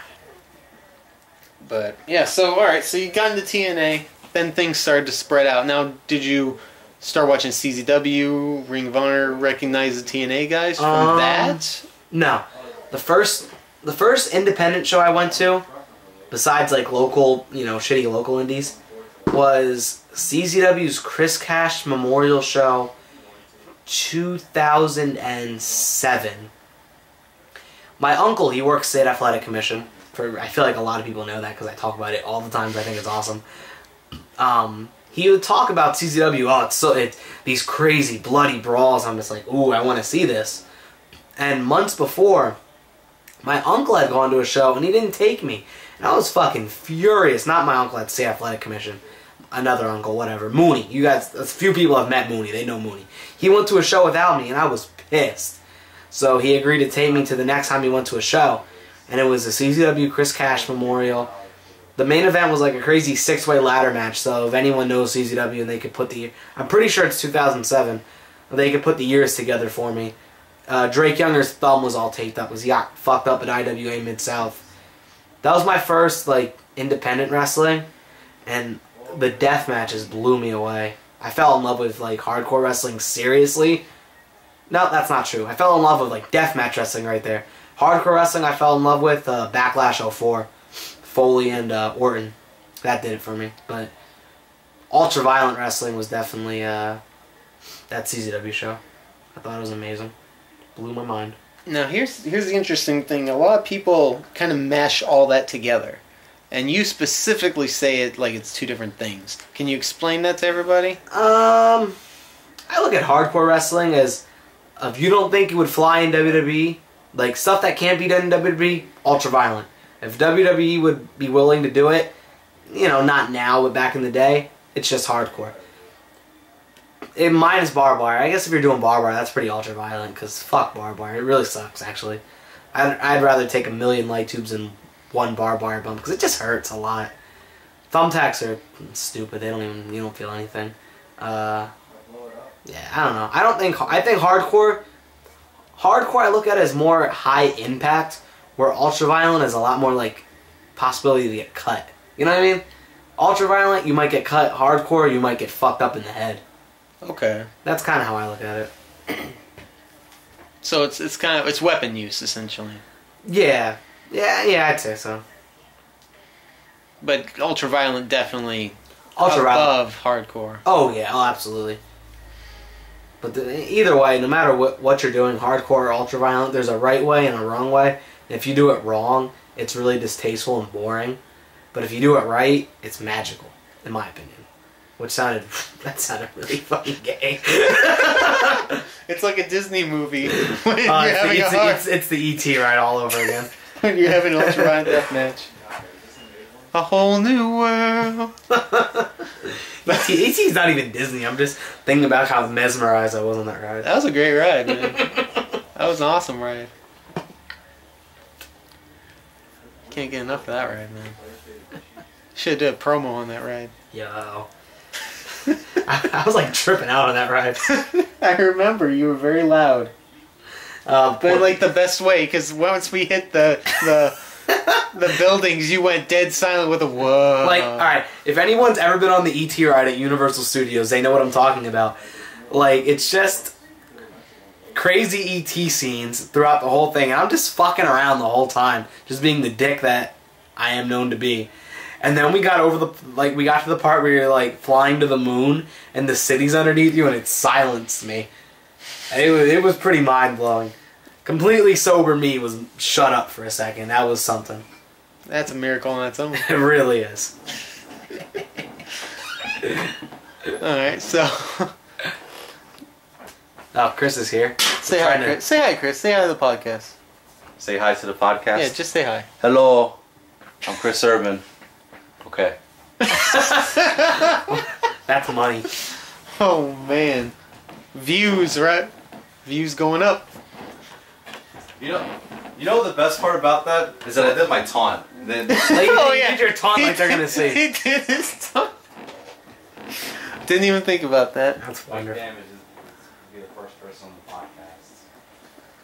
But, yeah, so, alright, so you got into TNA, then things started to spread out. Now, did you start watching CZW, Ring of Honor, recognize the TNA guys from that? No. The first independent show I went to, besides like local, shitty local indies, was CZW's Chris Cash Memorial Show 2007. My uncle, he works State Athletic Commission. I feel like a lot of people know that because I talk about it all the time. I think it's awesome. He would talk about CZW. Oh, it's these crazy bloody brawls. I'm just like, ooh, I want to see this. And months before, my uncle had gone to a show and he didn't take me. And I was fucking furious. Not my uncle at State Athletic Commission. Another uncle, whatever. Mooney. You guys, a few people have met Mooney. They know Mooney. He went to a show without me and I was pissed. So he agreed to take me to the next time he went to a show. And it was a CZW Chris Cash Memorial. The main event was like a crazy 6-way ladder match. So if anyone knows CZW and they could put I'm pretty sure it's 2007. They could put the years together for me. Drake Younger's thumb was all taped up because he got fucked up at IWA Mid-South. That was my first, independent wrestling, and the death matches blew me away. I fell in love with, hardcore wrestling seriously. No, that's not true. I fell in love with, deathmatch wrestling right there. Hardcore wrestling I fell in love with Backlash 04. Foley and Orton. That did it for me. But ultra-violent wrestling was definitely that CZW show. I thought it was amazing. Blew my mind. Now, here's the interesting thing. A lot of people kind of mash all that together. And you specifically say it like it's two different things. Can you explain that to everybody? I look at hardcore wrestling as, if you don't think it would fly in WWE, stuff that can't be done in WWE, ultra-violent. If WWE would be willing to do it, not now, but back in the day, it's just hardcore. Mine is barbed wire. I guess if you're doing barbed wire, that's pretty ultra-violent, because fuck barbed wire. It really sucks, actually. I'd rather take 1,000,000 light tubes than one barbed wire bump, because it just hurts a lot. Thumbtacks are stupid. You don't feel anything. Yeah, I don't know. I think hardcore I look at it as more high impact, where ultra-violent is a lot more, possibility to get cut. You know what I mean? Ultra-violent, you might get cut. Hardcore, you might get fucked up in the head. Okay. That's kind of how I look at it. So it's weapon use, essentially. Yeah, I'd say so. But ultra-violent definitely Ultra-violent. above hardcore. Oh yeah, absolutely. But either way, no matter what you're doing, hardcore or ultra-violent, there's a right way and a wrong way. And if you do it wrong, it's really distasteful and boring. But if you do it right, it's magical, in my opinion. That sounded really fucking gay. It's like a Disney movie. When It's the E.T. ride all over again. When you're having an ultra-violent death match. A whole new world. E.T.'s not even Disney. I'm just thinking about how mesmerized I was on that ride. That was a great ride, man. That was an awesome ride. Can't get enough of that ride, man. Should do a promo on that ride. Yo. I was like tripping out on that ride. I remember you were very loud. But in like the best way, because once we hit the buildings, you went dead silent with a whoa. Like, alright, if anyone's ever been on the ET ride at Universal Studios, they know what I'm talking about. Like, it's just crazy ET scenes throughout the whole thing. And I'm just fucking around the whole time, just being the dick that I am known to be. And then we got we got to the part where you're like flying to the moon and the city's underneath you and it silenced me. It was pretty mind-blowing. Completely sober me was shut up for a second. That was something. That's a miracle on its own. It really is. Alright, so... Oh, Chris is here. Say hi, Chris. Say hi, Chris. Say hi to the podcast. Say hi to the podcast? Yeah, just say hi. Hello, I'm Chris Urban. Okay. That's money. Oh, man. Views, right? Views going up. You know the best part about that is that I did my taunt. Then Like, Oh, you yeah. did your taunt like they're gonna see. He did his taunt. Didn't even think about that. That's wonderful. damage is be the first person on the podcast.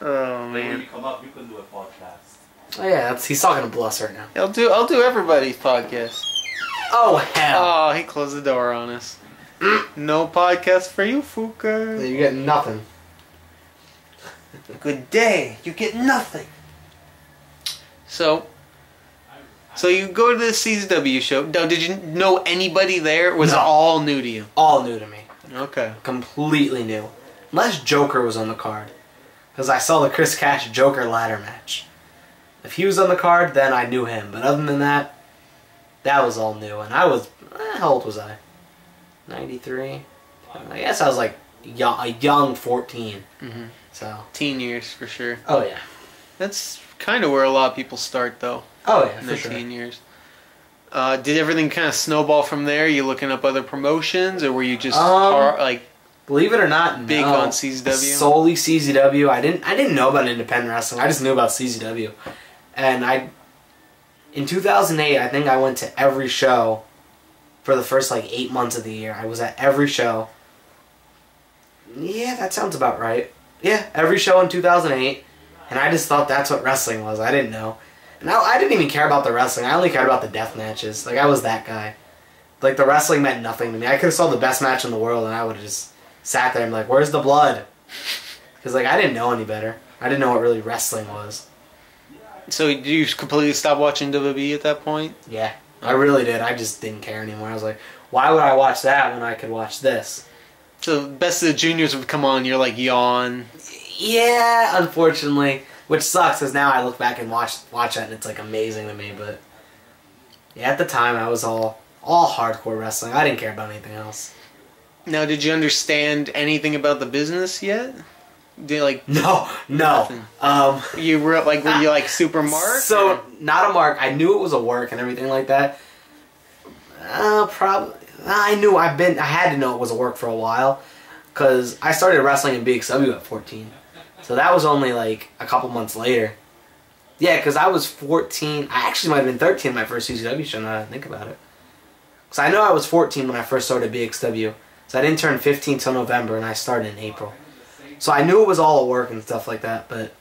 Oh, When man. you come up, you can do a podcast. Oh yeah, he's talking to us right now. I'll do everybody's podcast. Oh hell! Oh, he closed the door on us. No podcast for you, Fuka. You get nothing. Good day. You get nothing. So you go to the CZW show. Now, did you know anybody there? Or was it No. all new to you? All new to me. Okay. Completely new. Unless Joker was on the card. Because I saw the Chris Cash Joker ladder match. If he was on the card, then I knew him. But other than that, that was all new. And I was... how old was I? 93? I guess I was like a young 14. Mm-hmm. So... Teen years, for sure. Oh yeah. That's kind of where a lot of people start, though. Oh yeah, In for their sure. teen years. Did everything kind of snowball from there? You looking up other promotions, or were you just Believe it or not, big no. on CZW? Solely CZW. I didn't know about independent wrestling. I just knew about CZW. And in 2008, I think I went to every show for the first 8 months of the year. I was at every show. Yeah, that sounds about right. Yeah, every show in 2008. And I just thought that's what wrestling was. I didn't know. And I didn't even care about the wrestling. I only cared about the death matches. I was that guy. The wrestling meant nothing to me. I could have saw the best match in the world and I would have just sat there and be like, where's the blood? Because I didn't know any better. I didn't know what really wrestling was. So did you completely stop watching WWE at that point? Yeah, I really did. I just didn't care anymore. I was like, why would I watch that when I could watch this? So Best of the Juniors would come on, you're like, yawn. Yeah, unfortunately. Which sucks, because now I look back and watch that and it's amazing to me. But yeah, at the time I was all hardcore wrestling. I didn't care about anything else. Now, did you understand anything about the business yet? Did No. Nothing. You were were you super mark? So or? not a mark. I knew it was a work and everything like that. Probably. I had to know it was a work for a while, because I started wrestling in BXW at 14. So that was only a couple months later. Yeah, because I was 14. I actually might have been 13 my first CZW show, now that I think about it. Because I know I was 14 when I first started BXW. So I didn't turn 15 till November, and I started in April. So I knew it was all a work and stuff like that, but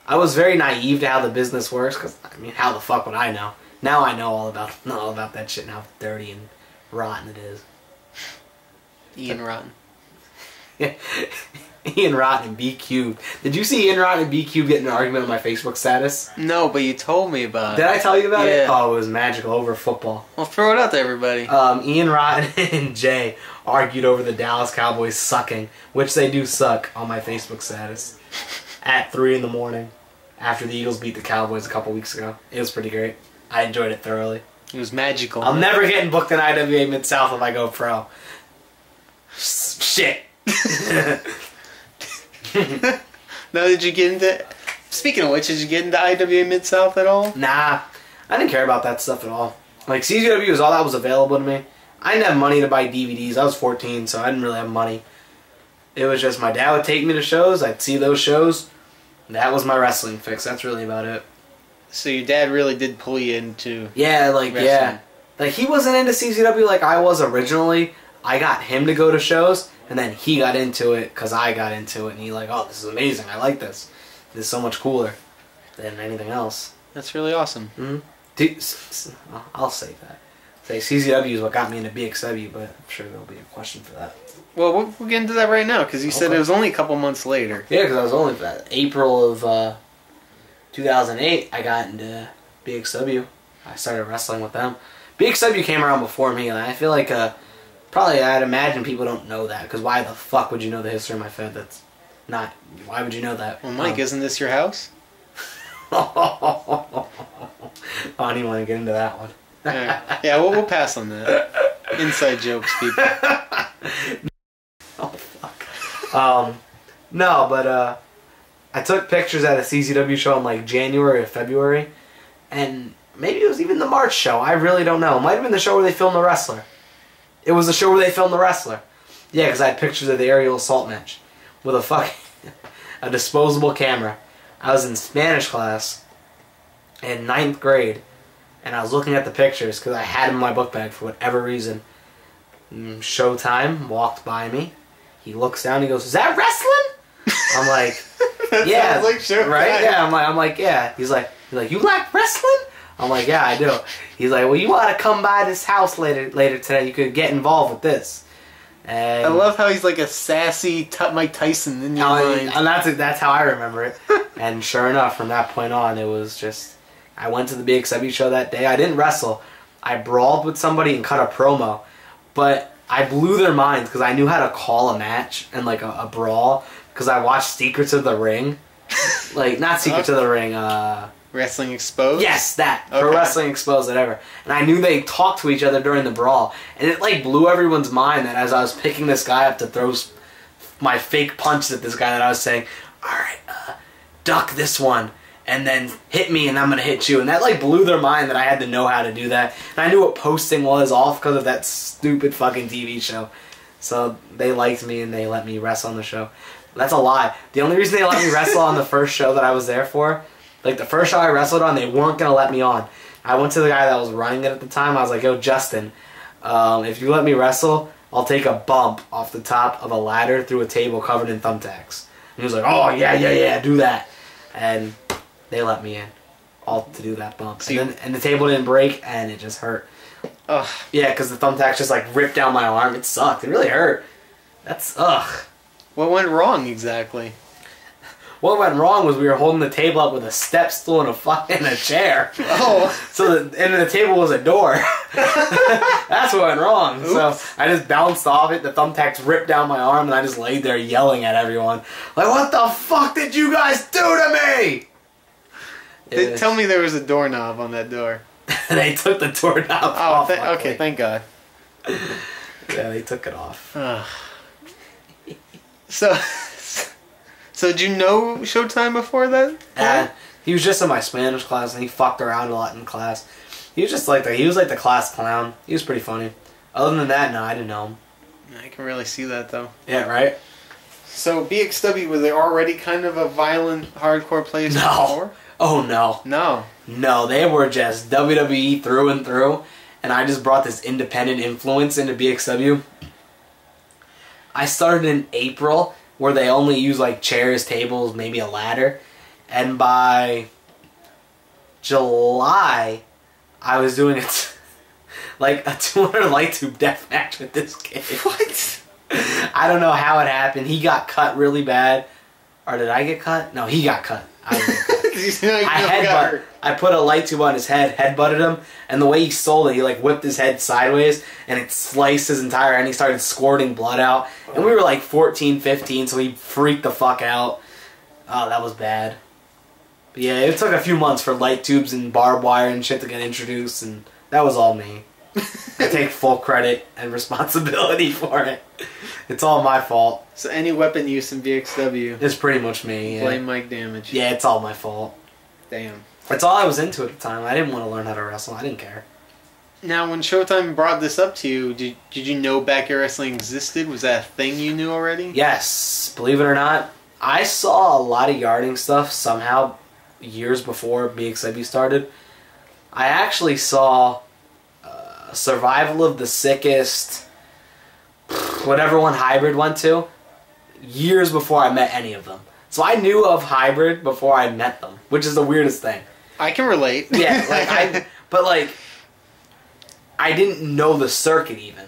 I was very naive to how the business works, because, how the fuck would I know? Now I know all about that shit and how dirty and rotten it is. Ian Rotten. Ian Rotten and B-Cube. Did you see Ian Rotten and B-Cube get in an argument on my Facebook status? No, but you told me about it. Did I tell you about it? Yeah. Oh, it was magical over football. Well, throw it out to everybody. Ian Rotten and Jay argued over the Dallas Cowboys sucking, which they do suck, on my Facebook status at 3 in the morning after the Eagles beat the Cowboys a couple weeks ago. It was pretty great. I enjoyed it thoroughly. It was magical. I'm never getting booked in IWA Mid-South if I go pro. Shit. Now, did you get into... Speaking of which, did you get into IWA Mid-South at all? Nah, I didn't care about that stuff at all. CZW was all that was available to me. I didn't have money to buy DVDs. I was 14, so I didn't really have money. It was just my dad would take me to shows. I'd see those shows. That was my wrestling fix. That's really about it. So your dad really did pull you into... Yeah, wrestling. yeah. Like, he wasn't into CZW like I was originally. I got him to go to shows, and then he got into it because I got into it, and he like, oh, this is amazing. I like this. This is so much cooler than anything else. That's really awesome. Mm-hmm. I'll say that. Say CZW is what got me into BXW, but I'm sure there'll be a question for that. Well, we'll get into that right now, because you said it was only a couple months later. Yeah, because I was only April of 2008, I got into BXW. I started wrestling with them. BXW came around before me, and I feel like probably I'd imagine people don't know that, because why the fuck would you know the history of my Fed? That's not... Why would you know that? Well, Mike, isn't this your house? I don't even want to get into that one. Yeah, we'll pass on that. Inside jokes, people. Oh, fuck. No, but I took pictures at a CZW show in like January or February, and maybe it was even the March show. I really don't know. It might have been the show where they filmed the wrestler. It was the show where they filmed the wrestler. Yeah, because I had pictures of the aerial assault match with a disposable camera. I was in Spanish class in 9th grade, and I was looking at the pictures because I had them in my book bag for whatever reason. Showtime walked by me. He looks down. He goes, "Is that wrestling?" I'm like, "Yeah, sounds like Showtime. right? Yeah." I'm like, "Yeah." He's like, "You like wrestling?" I'm like, "Yeah, I do." He's like, "Well, you want to come by this house later today? You could get involved with this." And I love how he's like a sassy Mike Tyson in your mind. And that's how I remember it. And sure enough, from that point on, it was just... I went to the BXW show that day. I didn't wrestle. I brawled with somebody and cut a promo. But I blew their minds because I knew how to call a match and like a brawl. Because I watched Secrets of the Ring. Like, not Secrets of the Ring, Wrestling Exposed? Yes, that. Okay. Pro Wrestling Exposed, whatever. And I knew they talked to each other during the brawl. And it, like, blew everyone's mind that as I was picking this guy up to throw my fake punches at this guy that I was saying, alright, duck this one, and then hit me and I'm going to hit you. And that, like, blew their mind that I had to know how to do that. And I knew what posting was off because of that stupid fucking TV show. So they liked me and they let me wrestle on the show. That's a lie. The only reason they let me wrestle on the first show that I was there for... Like, the first show I wrestled on, they weren't going to let me on. I went to the guy that was running it at the time. I was like, "Yo, Justin, if you let me wrestle, I'll take a bump off the top of a ladder through a table covered in thumbtacks." And he was like, "Oh, yeah, do that." And they let me in, all to do that bump. And the table didn't break, and it just hurt. Ugh. Yeah, because the thumbtacks just, like, ripped down my arm. It sucked. It really hurt. That's, ugh. What went wrong, exactly? What went wrong was we were holding the table up with a step stool and a chair. Oh. So the table was a door. That's what went wrong. Oops. So I just bounced off it. The thumbtacks ripped down my arm, and I just laid there yelling at everyone. Like, "What the fuck did you guys do to me?" Tell me there was a doorknob on that door. They took the doorknob off. Okay, thank God. Yeah, they took it off. So did you know Showtime before that? He was just in my Spanish class, and he fucked around a lot in class. He was just like the class clown. He was pretty funny. Other than that, no, I didn't know him. I can really see that, though. Yeah, right? So BXW, were they already kind of a violent, hardcore place before? Oh, no. No. No, they were just WWE through and through, and I just brought this independent influence into BXW. I started in April, where they only use like chairs, tables, maybe a ladder, and by July, I was doing it like a 200 light tube death match with this kid. What? I don't know how it happened. He got cut really bad, or did I get cut? No, he got cut. I didn't get cut. I put a light tube on his head, headbutted him, and the way he stole it, he like whipped his head sideways, and it sliced his entire head, and he started squirting blood out. And we were like 14, 15, so he freaked the fuck out. Oh, that was bad. But yeah, it took a few months for light tubes and barbed wire and shit to get introduced, and that was all me. I take full credit and responsibility for it. It's all my fault. So any weapon use in BXW? It's pretty much me, yeah. Blame Mike Damage. Yeah, it's all my fault. Damn. That's all I was into at the time. I didn't want to learn how to wrestle. I didn't care. Now, when Showtime brought this up to you, did you know backyard wrestling existed? Was that a thing you knew already? Yes. Believe it or not, I saw a lot of yarding stuff somehow years before BXW started. I actually saw Survival of the Sickest, whatever one Hybrid went to, years before I met any of them. So I knew of Hybrid before I met them, which is the weirdest thing. I can relate. Yeah, I didn't know the circuit even.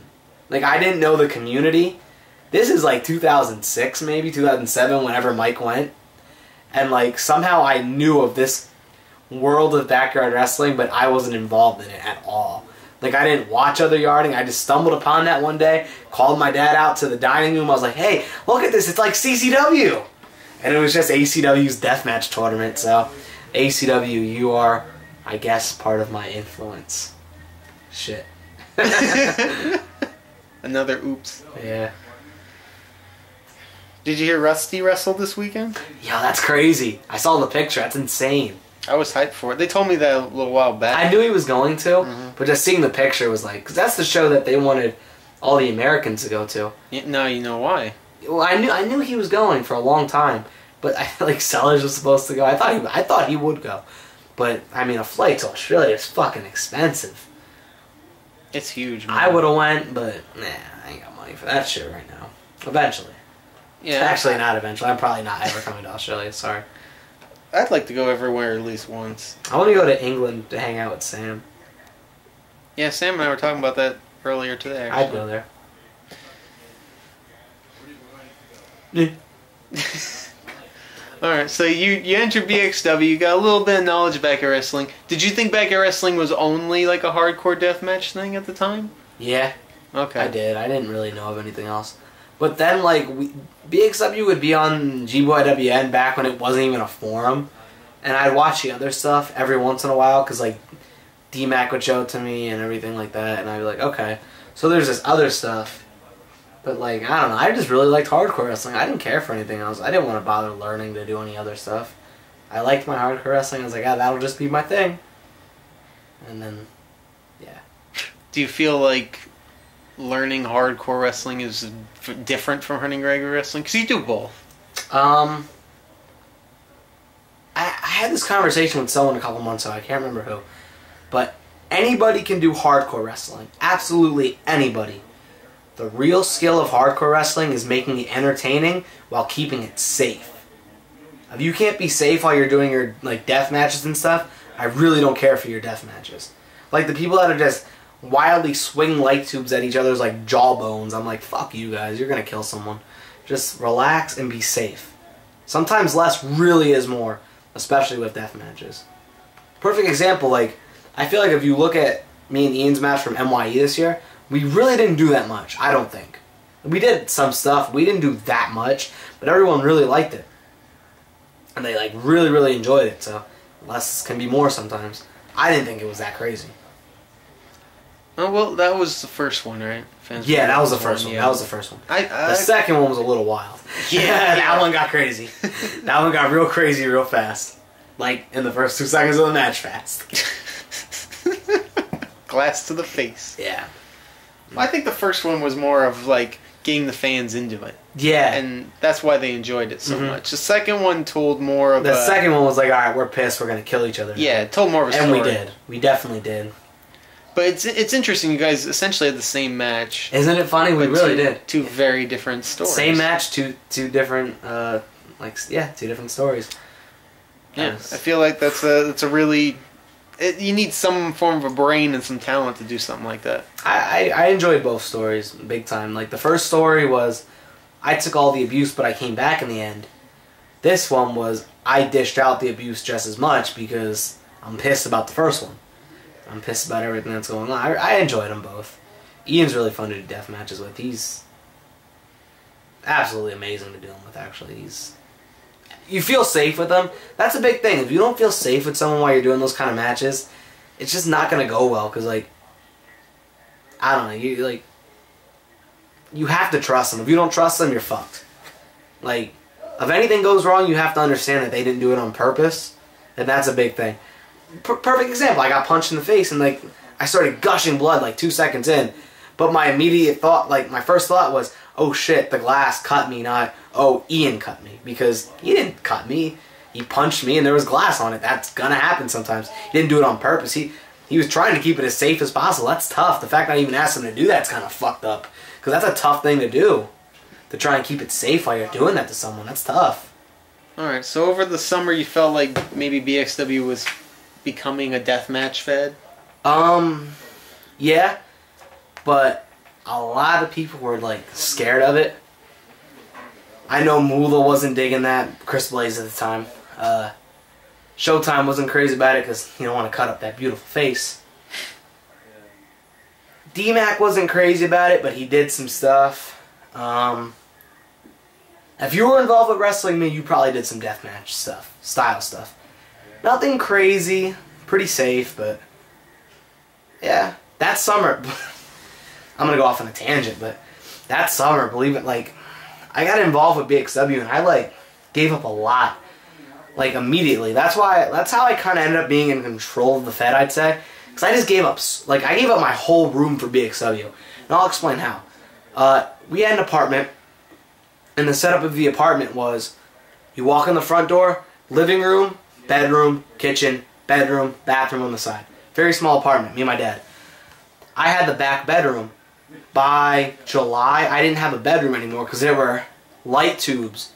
Like, I didn't know the community. This is like 2006, maybe 2007, whenever Mike went. And like, somehow I knew of this world of backyard wrestling, but I wasn't involved in it at all. Like, I didn't watch other yarding. I just stumbled upon that one day, called my dad out to the dining room. I was like, hey, look at this. It's like CCW. And it was just ACW's deathmatch tournament. So, ACW, you are, I guess, part of my influence. Shit. Another oops. Yeah. Did you hear Rusty wrestle this weekend? Yeah, that's crazy. I saw the picture. That's insane. I was hyped for it. They told me that a little while back. I knew he was going to, but just seeing the picture was like, because that's the show that they wanted all the Americans to go to. Now you know why. Well, I knew he was going for a long time, but I feel like Sellers was supposed to go. I thought he would go, but I mean, a flight to Australia is fucking expensive. It's huge, man. I would have went, but nah, I ain't got money for that shit right now. Eventually. Yeah. Actually, not eventually. I'm probably not ever coming to Australia. Sorry. I'd like to go everywhere at least once. I want to go to England to hang out with Sam. Yeah, Sam and I were talking about that earlier today, actually. I'd go there. Yeah. Alright, so you entered BXW, you got a little bit of knowledge of backyard wrestling. Did you think backyard wrestling was only like a hardcore deathmatch thing at the time? Yeah. Okay. I did. I didn't really know of anything else. But then, like, BXW would be on GBYWN back when it wasn't even a forum. And I'd watch the other stuff every once in a while because, like, D-Mac would show it to me and everything like that. And I'd be like, okay. So there's this other stuff. But, like, I don't know. I just really liked hardcore wrestling. I didn't care for anything else. I didn't want to bother learning to do any other stuff. I liked my hardcore wrestling. I was like, that'll just be my thing. And then, yeah. Do you feel like learning hardcore wrestling is different from learning regular wrestling? Because you do both. I had this conversation with someone a couple months ago. I can't remember who. But anybody can do hardcore wrestling. Absolutely anybody. The real skill of hardcore wrestling is making it entertaining while keeping it safe. If you can't be safe while you're doing your like death matches and stuff, I really don't care for your death matches. Like the people that are just wildly swing light tubes at each other's like jawbones, I'm like, fuck you guys, you're gonna kill someone. Just relax and be safe. Sometimes less really is more, especially with death matches. Perfect example, like, I feel like if you look at me and Ian's match from NYE this year, we really didn't do that much, I don't think. We did some stuff, we didn't do that much, but everyone really liked it. And they like really, really enjoyed it, so less can be more sometimes. I didn't think it was that crazy. Oh, well, that was the first one, right? Yeah, that was the first one. Yeah. That was the first one. The The second one was a little wild. Yeah, that one got crazy. That one got real crazy real fast. Like, in the first 2 seconds of the match fast. Glass to the face. Yeah. I think the first one was more of, like, getting the fans into it. Yeah. And that's why they enjoyed it so much. The second one told more of The second one was like, alright, we're pissed, we're gonna kill each other. Yeah, it told more of a story. And we did. We definitely did. But it's interesting, you guys essentially had the same match. Isn't it funny? We really did. Two very different stories. Same match, two different, two different stories. Yeah, I feel like that's a really... you need some form of a brain and some talent to do something like that. I enjoyed both stories big time. Like, the first story was, I took all the abuse, but I came back in the end. This one was, I dished out the abuse just as much because I'm pissed about the first one. I'm pissed about everything that's going on. I enjoyed them both. Ian's really fun to do death matches with. He's absolutely amazing to do them with, actually. You feel safe with them. That's a big thing. If you don't feel safe with someone while you're doing those kind of matches, it's just not going to go well. Because, like, I don't know. You have to trust them. If you don't trust them, you're fucked. Like, if anything goes wrong, you have to understand that they didn't do it on purpose. And that's a big thing. Perfect example. I got punched in the face and, like, I started gushing blood, like, 2 seconds in. But my immediate thought, like, my first thought was, oh shit, the glass cut me, not, oh, Ian cut me. Because he didn't cut me. He punched me and there was glass on it. That's gonna happen sometimes. He didn't do it on purpose. he was trying to keep it as safe as possible. That's tough. The fact that I even asked him to do that's kind of fucked up. Because that's a tough thing to do. To try and keep it safe while you're doing that to someone. That's tough. Alright, so over the summer you felt like maybe BXW was becoming a deathmatch fed? Yeah. But a lot of people were, like, scared of it. I know Moolah wasn't digging that. Chris Blaze at the time. Showtime wasn't crazy about it because you don't want to cut up that beautiful face. D-Mac wasn't crazy about it, but he did some stuff. If you were involved with wrestling, you probably did some deathmatch stuff, style stuff. Nothing crazy, pretty safe, but yeah, that summer, I'm gonna go off on a tangent, but that summer, believe it, like, I got involved with BXW and I, like, gave up a lot, like, immediately. That's how I kind of ended up being in control of the Fed, I'd say, because I just gave up, like, I gave up my whole room for BXW, and I'll explain how. We had an apartment, and the setup of the apartment was, you walk in the front door, living room, bedroom, kitchen, bedroom, bathroom on the side. Very small apartment, me and my dad. I had the back bedroom. By July, I didn't have a bedroom anymore because there were light tubes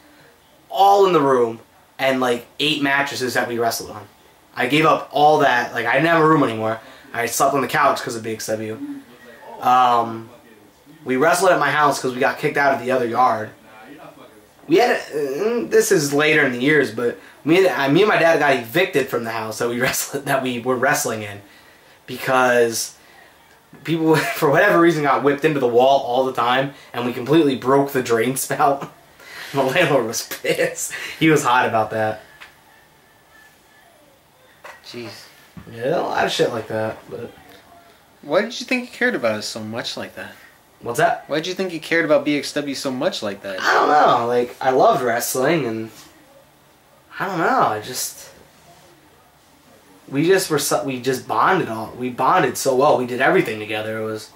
all in the room and like 8 mattresses that we wrestled on. I gave up all that. Like, I didn't have a room anymore. I slept on the couch because of BXW. We wrestled at my house because we got kicked out of the other yard. We had this is later in the years, but me and my dad got evicted from the house that we were wrestling in because people, for whatever reason, got whipped into the wall all the time, and we completely broke the drain spout. The landlord was pissed. He was hot about that. Jeez. Yeah, a lot of shit like that. But why did you think he cared about us so much like that? what's that? Why did you think he cared about BXW so much like that? I don't know. Like, I loved wrestling, and I don't know. We just bonded we bonded so well. We did everything together. It was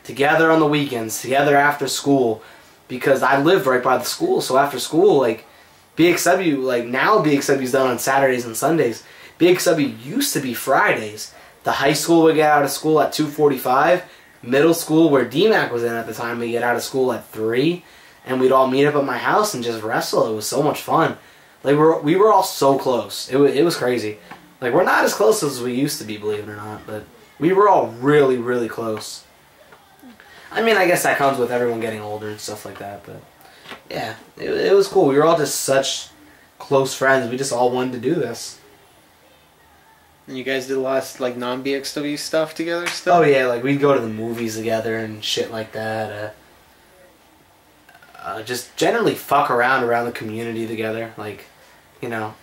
together on the weekends, together after school, because I lived right by the school. So after school, like, BXW, like, now BXW's done on Saturdays and Sundays. BXW used to be Fridays. The high school would get out of school at 2:45. Middle school, where D-Mac was in at the time, we get out of school at 3, and we'd all meet up at my house and just wrestle. It was so much fun. Like, we were all so close. It was crazy. Like, we're not as close as we used to be, believe it or not, but we were all really, really close. I mean, I guess that comes with everyone getting older and stuff like that, but yeah, it was cool. We were all just such close friends. We just all wanted to do this. And you guys did a lot of, like, non-BXW stuff together still? Oh yeah, like, we'd go to the movies together and shit like that. Just generally fuck around the community together. Like, you know,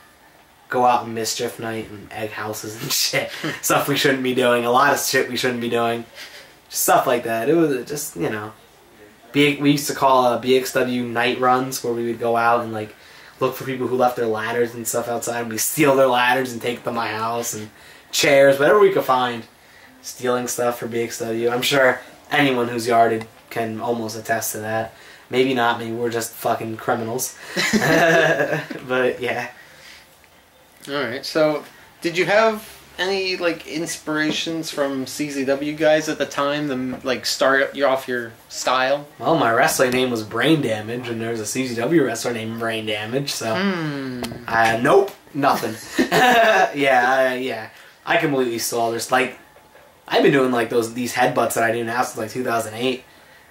go out on mischief night and egg houses and shit. Stuff we shouldn't be doing. A lot of shit we shouldn't be doing. Just stuff like that. It was just, you know. We used to call BXW night runs, where we would go out and, like, look for people who left their ladders and stuff outside, and we steal their ladders and take them to my house, and chairs, whatever we could find. Stealing stuff for BXW. I'm sure anyone who's yarded can almost attest to that. Maybe not, maybe we're just fucking criminals. But yeah. Alright, so did you have any, like, inspirations from CZW guys at the time to, like, start you off your style? Well, my wrestling name was Brain Damage, and there's a CZW wrestler named Brain Damage, so... nope, nothing. Yeah. I completely stole. There's, like... I've been doing, like, these headbutts that I do now since, like, 2008,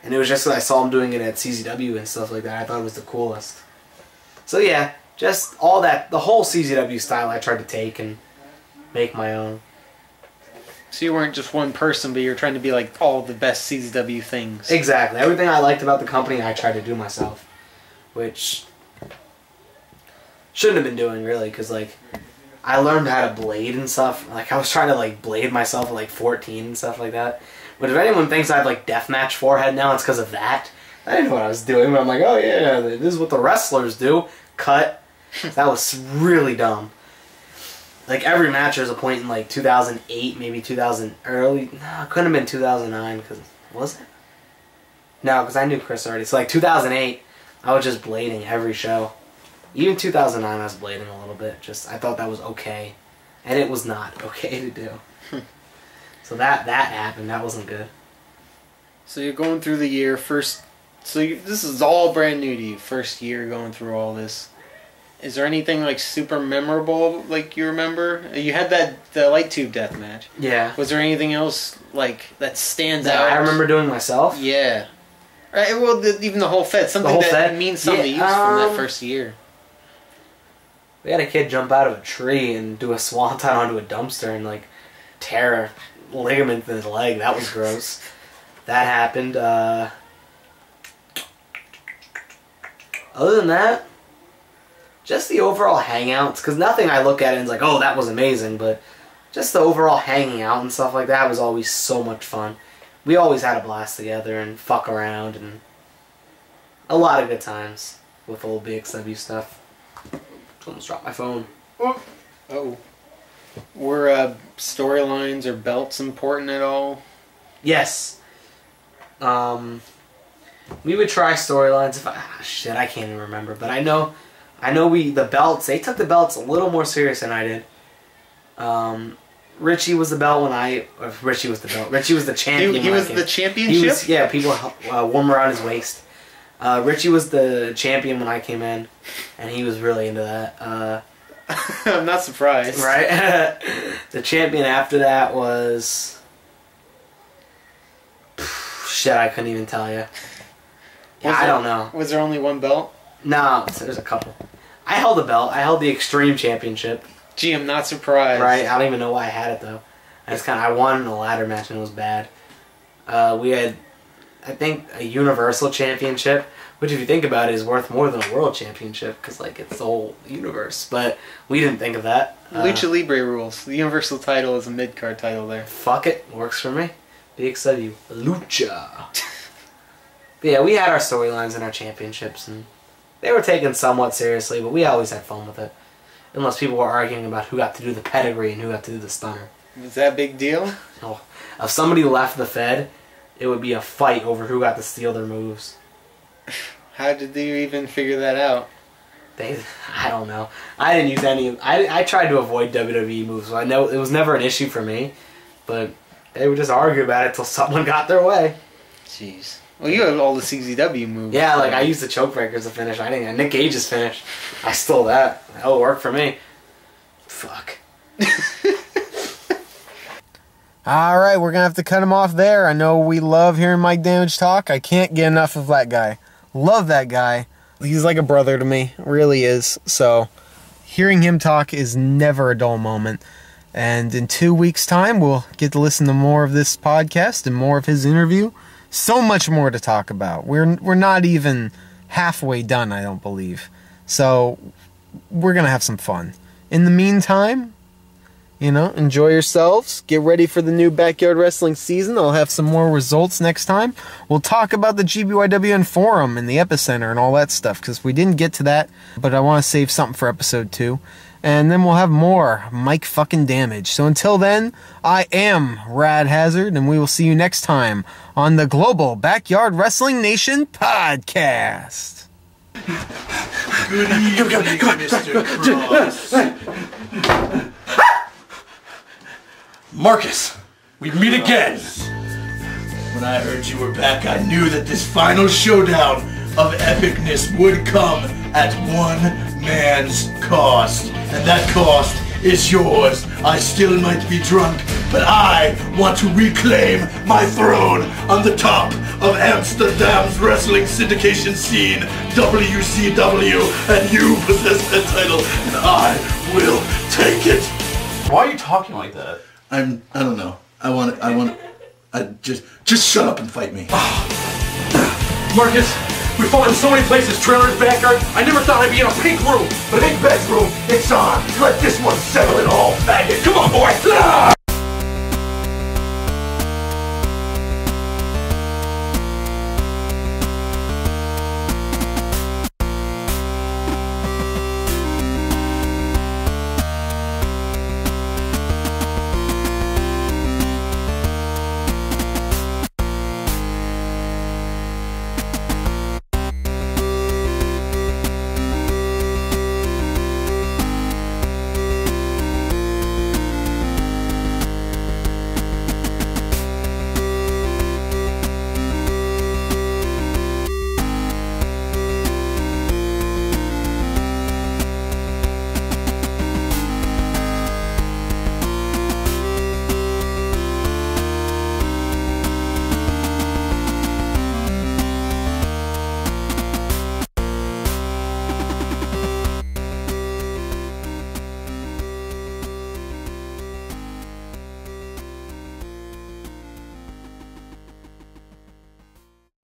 and it was just because I saw him doing it at CZW and stuff like that. I thought it was the coolest. So, yeah, just all that, the whole CZW style I tried to take and make my own. So you weren't just one person, but you were trying to be like all the best CZW things. Exactly. Everything I liked about the company, I tried to do myself. Which shouldn't have been doing, really, because, like, I learned how to blade and stuff. Like, I was trying to, like, blade myself at, like, 14 and stuff like that. But if anyone thinks I have, like, deathmatch forehead now, it's because of that. I didn't know what I was doing, but I'm like, oh, yeah, this is what the wrestlers do. Cut. That was really dumb. Like, every match there's a point in, like, 2008, maybe 2000, early, no, it couldn't have been 2009, because, was it? No, because I knew Chris already. So, like, 2008, I was just blading every show. Even 2009, I was blading a little bit. Just, I thought that was okay. And it was not okay to do. So that happened. That wasn't good. So you're going through the year first. So this is all brand new to you. First year going through all this. Is there anything like super memorable like you remember? You had the light tube death match. Yeah. Was there anything else like that stands out? I remember doing myself. Yeah. Right. Well, even the whole Fed. Something that means something to you from that first year. We had a kid jump out of a tree and do a swanton onto a dumpster and like tear a ligament in his leg. That was gross. That happened. Other than that, just the overall hangouts, because nothing I look at it and is like, oh, that was amazing, but just the overall hanging out and stuff like that was always so much fun. We always had a blast together and fuck around and a lot of good times with old BXW stuff. Almost dropped my phone. Oh. Were storylines or belts important at all? Yes. We would try storylines. Shit, I can't even remember, but I know the belts. They took the belts a little more serious than I did. Richie was the belt when Richie was the belt. Richie was the champion. He was the championship. People warm around his waist. Richie was the champion when I came in, and he was really into that. I'm not surprised. Right? The champion after that was... Shit, I couldn't even tell you. Yeah, I don't know. Was there only one belt? No, there's a couple. I held a belt. I held the Extreme Championship. Gee, I'm not surprised. Right? I don't even know why I had it, though. I won in a ladder match, and it was bad. We had, I think, a Universal Championship, which, if you think about it, is worth more than a World Championship, because, like, it's the whole universe. But we didn't think of that. Lucha Libre rules. The Universal title is a mid-card title there. Fuck it. Works for me. BXW. Lucha. But yeah, we had our storylines and our championships, and they were taken somewhat seriously, but we always had fun with it. Unless people were arguing about who got to do the pedigree and who got to do the stunner. Was that a big deal? No. If somebody left the Fed, it would be a fight over who got to steal their moves. How did you even figure that out? I don't know. I didn't use any... I tried to avoid WWE moves, so I know it was never an issue for me, but they would just argue about it until someone got their way. Jeez. Well, you have all the CZW moves. Yeah, like I used the choke breakers to finish. I didn't. Nick Gage's finish. I stole that. That'll work for me. Fuck. Alright, we're going to have to cut him off there. I know we love hearing Mike Damage talk. I can't get enough of that guy. Love that guy. He's like a brother to me. Really is. So, hearing him talk is never a dull moment. And in 2 weeks' time, we'll get to listen to more of this podcast and more of his interview. So much more to talk about. We're not even halfway done, I don't believe. So, we're going to have some fun. In the meantime, enjoy yourselves. Get ready for the new Backyard Wrestling season. I'll have some more results next time. We'll talk about the GBYWN forum and the epicenter and all that stuff, because we didn't get to that, but I want to save something for episode 2. And then we'll have more Mike fucking Damage. So until then, I am Rad Hazard, and we will see you next time on the Global Backyard Wrestling Nation Podcast. Good evening, Mr. Cross. Marcus, we'd meet again. When I heard you were back, I knew that this final showdown of epicness would come at one man's cost. And that cost is yours. I still might be drunk, but I want to reclaim my throne on the top of Amsterdam's wrestling syndication scene, WCW, and you possess that title, and I will take it. Why are you talking like that? I don't know. Just shut up and fight me. Marcus, we fought in so many places, trailers, backyard. I never thought I'd be in a pink room, but a pink bedroom.